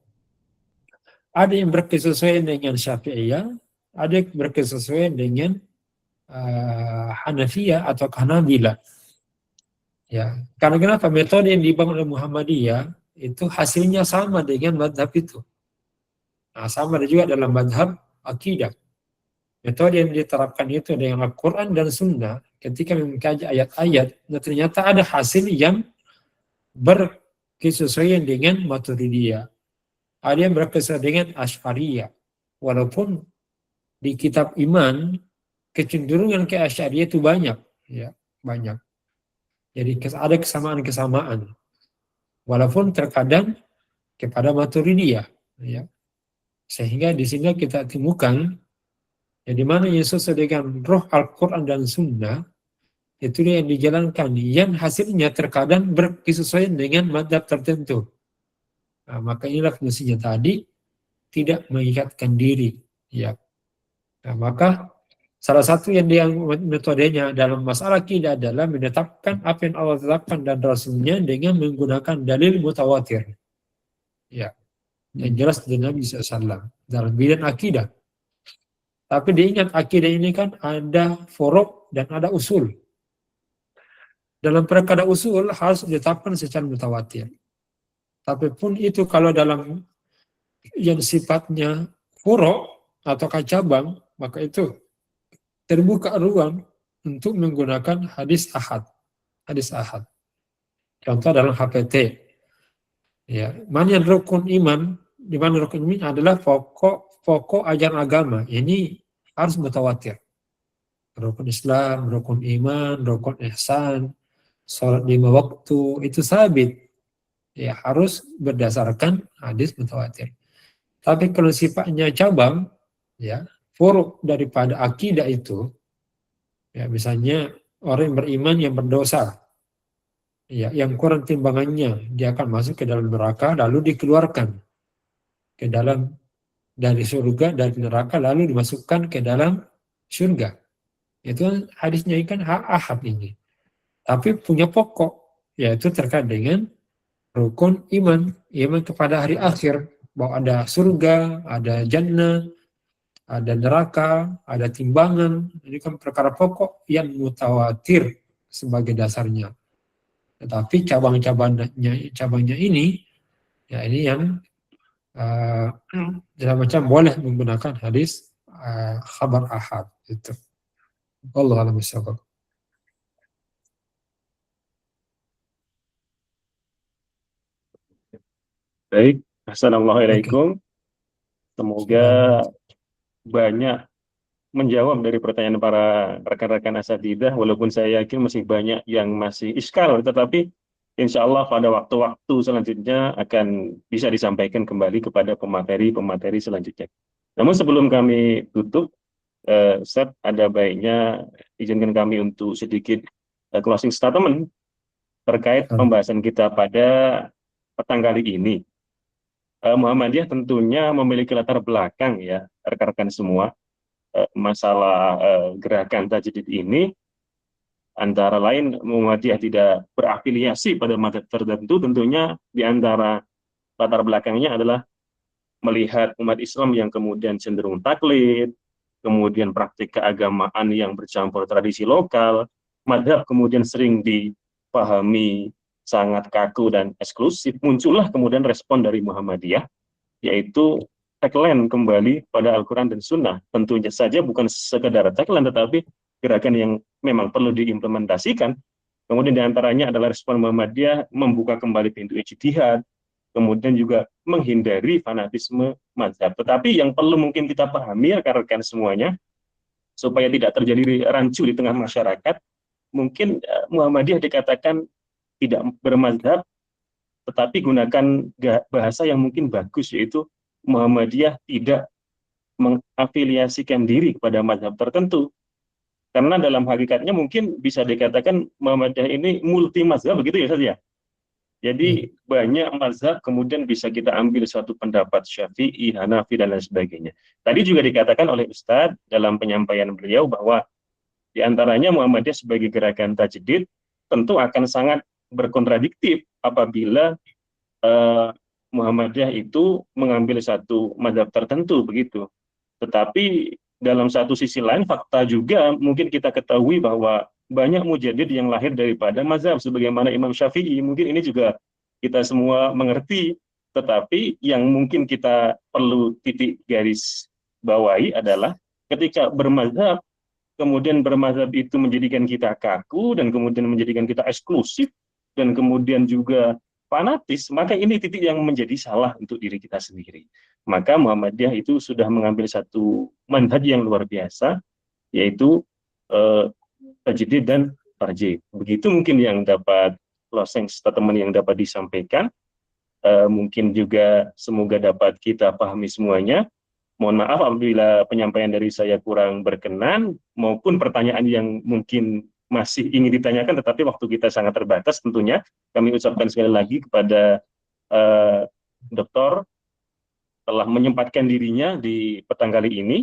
Ada yang berkesesuaian dengan Syafi'iyah, ada yang berkesesuaian dengan Hanafiyah atau Hanabilah. Ya, karena kenapa? Metode yang dibangun oleh Muhammadiyah itu hasilnya sama dengan madhab itu. Nah, sama juga dalam madhab akidah. Metode yang diterapkan itu dengan Al-Quran dan Sunnah ketika mengkaji ayat-ayat, nah ternyata ada hasil yang berkesesuaian dengan Maturidiyah. Ada yang berkesesuaian dengan Asy'ariyah. Walaupun di kitab iman kecenderungan ke Asy'ariyah itu banyak, ya, banyak. Jadi ada kesamaan-kesamaan. Walaupun terkadang kepada Maturidiyah, ya. Sehingga di sini kita temukan ya, di mana Yesus dengan roh Al-Quran dan Sunnah itu yang dijalankan, yang hasilnya terkadang berkesesuaian dengan madhab tertentu. Nah, maka inilah fungsinya tadi tidak mengikatkan diri, ya. Nah, maka salah satu yang dia metodenya dalam masalah akidah adalah menetapkan apa yang Allah tetapkan dan Rasulnya dengan menggunakan dalil mutawatir. Ya, yang jelas dari Nabi SAW dalam bidang akidah. Tapi diingat akidah ini kan ada furu' dan ada usul. Dalam perkara usul harus ditetapkan secara mutawatir. Tapi pun itu kalau dalam yang sifatnya furu' atau cabang, maka itu terbuka ruang untuk menggunakan hadis ahad. Hadis ahad. Contoh dalam HPT. Ya, mana rukun iman di mana rukun iman adalah pokok ajaran agama. Ini harus mutawatir. Rukun Islam, rukun iman, rukun ihsan, sholat 5 waktu itu sabit. Ya harus berdasarkan hadis mutawatir. Tapi kalau sifatnya cabang, ya furuk daripada akidah itu, ya misalnya orang yang beriman yang berdosa, ya yang kurang timbangannya, dia akan masuk ke dalam neraka lalu dikeluarkan ke dalam dari surga, dari neraka lalu dimasukkan ke dalam surga. Itu hadisnya kan ahad ini. Tapi punya pokok, yaitu terkait dengan rukun iman kepada hari akhir, bahwa ada surga, ada jannah, ada neraka, ada timbangan. Ini kan perkara pokok yang mutawatir sebagai dasarnya. Tetapi cabangnya ini, ya ini yang dalam macam boleh menggunakan hadis khabar ahad itu. Allah a'lam bishawab. Baik, assalamualaikum. Semoga banyak menjawab dari pertanyaan para rekan-rekan asatidzah, walaupun saya yakin masih banyak yang masih iskal, tetapi insya Allah pada waktu-waktu selanjutnya akan bisa disampaikan kembali kepada pemateri-pemateri selanjutnya. Namun sebelum kami tutup, Ustaz, ada baiknya izinkan kami untuk sedikit closing statement terkait pembahasan kita pada petang kali ini. Muhammadiyah tentunya memiliki latar belakang ya, rekan-rekan semua. Masalah gerakan tajdid ini, antara lain Muhammadiyah tidak berafiliasi pada mazhab tertentu, tentunya di antara latar belakangnya adalah melihat umat Islam yang kemudian cenderung taklid, kemudian praktik keagamaan yang bercampur tradisi lokal, mazhab kemudian sering dipahami sangat kaku dan eksklusif. Muncullah kemudian respon dari Muhammadiyah, yaitu tagline kembali pada Al-Quran dan Sunnah. Tentunya saja bukan sekedar tagline, tetapi gerakan yang memang perlu diimplementasikan. Kemudian diantaranya adalah respon Muhammadiyah membuka kembali pintu ijtihad, kemudian juga menghindari fanatisme mazhab. Tetapi yang perlu mungkin kita pahami rekan-rekan semuanya, supaya tidak terjadi rancu di tengah masyarakat, mungkin Muhammadiyah dikatakan tidak bermazhab, tetapi gunakan bahasa yang mungkin bagus, yaitu Muhammadiyah tidak mengafiliasikan diri kepada mazhab tertentu. Karena dalam hakikatnya mungkin bisa dikatakan Muhammadiyah ini multi mazhab, begitu ya saja. Jadi banyak mazhab, kemudian bisa kita ambil suatu pendapat Syafi'i, Hanafi, dan lain sebagainya. Tadi juga dikatakan oleh Ustadz dalam penyampaian beliau bahwa di antaranya Muhammadiyah sebagai gerakan tajdid tentu akan sangat berkontradiktif apabila Muhammadiyah itu mengambil satu mazhab tertentu begitu. Tetapi dalam satu sisi lain fakta juga mungkin kita ketahui bahwa banyak mujaddid yang lahir daripada mazhab sebagaimana Imam Syafi'i. Mungkin ini juga kita semua mengerti, tetapi yang mungkin kita perlu titik garis bawahi adalah ketika bermazhab, kemudian bermazhab itu menjadikan kita kaku dan kemudian menjadikan kita eksklusif dan kemudian juga fanatis, maka ini titik yang menjadi salah untuk diri kita sendiri. Maka Muhammadiyah itu sudah mengambil satu manhaj yang luar biasa, yaitu tajdid dan tarjih. Begitu mungkin yang dapat closing statement yang dapat disampaikan. Mungkin juga semoga dapat kita pahami semuanya. Mohon maaf apabila penyampaian dari saya kurang berkenan, maupun pertanyaan yang mungkin masih ingin ditanyakan, tetapi waktu kita sangat terbatas tentunya. Kami ucapkan sekali lagi kepada Doktor telah menyempatkan dirinya di petang kali ini.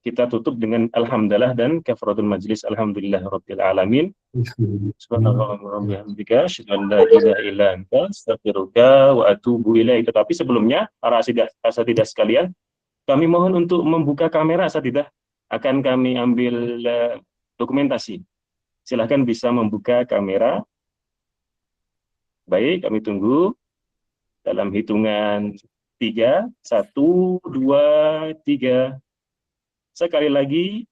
Kita tutup dengan alhamdulillah dan kafaratul majlis. Alhamdulillah rabbil alamin. Subhanallahumma asyhadu an la ilaha illa anta astaghfiruka wa atubu ilaik. Tetapi sebelumnya para asatidzah sekalian, kami mohon untuk membuka kamera asatidzah. Akan kami ambil dokumentasi. Silahkan bisa membuka kamera. Baik, kami tunggu. Dalam hitungan 3, 1, 2, 3. Sekali lagi,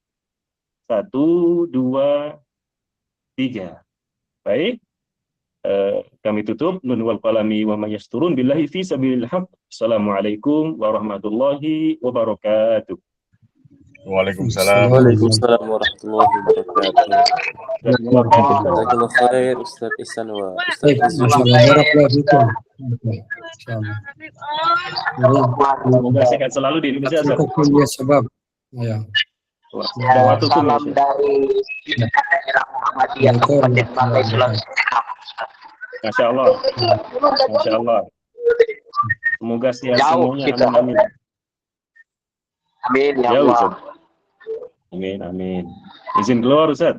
1, 2, 3. Baik, Kami tutup. Nun wal qalami wa may yasturun billahi fi sabilil haq. Assalamualaikum warahmatullahi wabarakatuh. Waalaikumsalam. Waalaikumsalam warahmatullahi wabarakatuh. Jazakallah khair Ustaz Ihsan wa Ustaz Baik, Rizwan. masyaallah, barakallahu fikum. Insyaallah. Semoga sehat selalu di Indonesia. Ustaz. Cukup kuliah sebab. Ya. Da'watukum, ya, Salam Syekh. dari daerah Muhammadiyah Kabupaten Banggai, Sulawesi Selatan. Masya Allah. Masya Allah. Semoga sehat Jauh semuanya. kita. Amin, amin. Amin ya Jauh, Allah. Ustaz. Amin, amin. Izin keluar, Ustaz.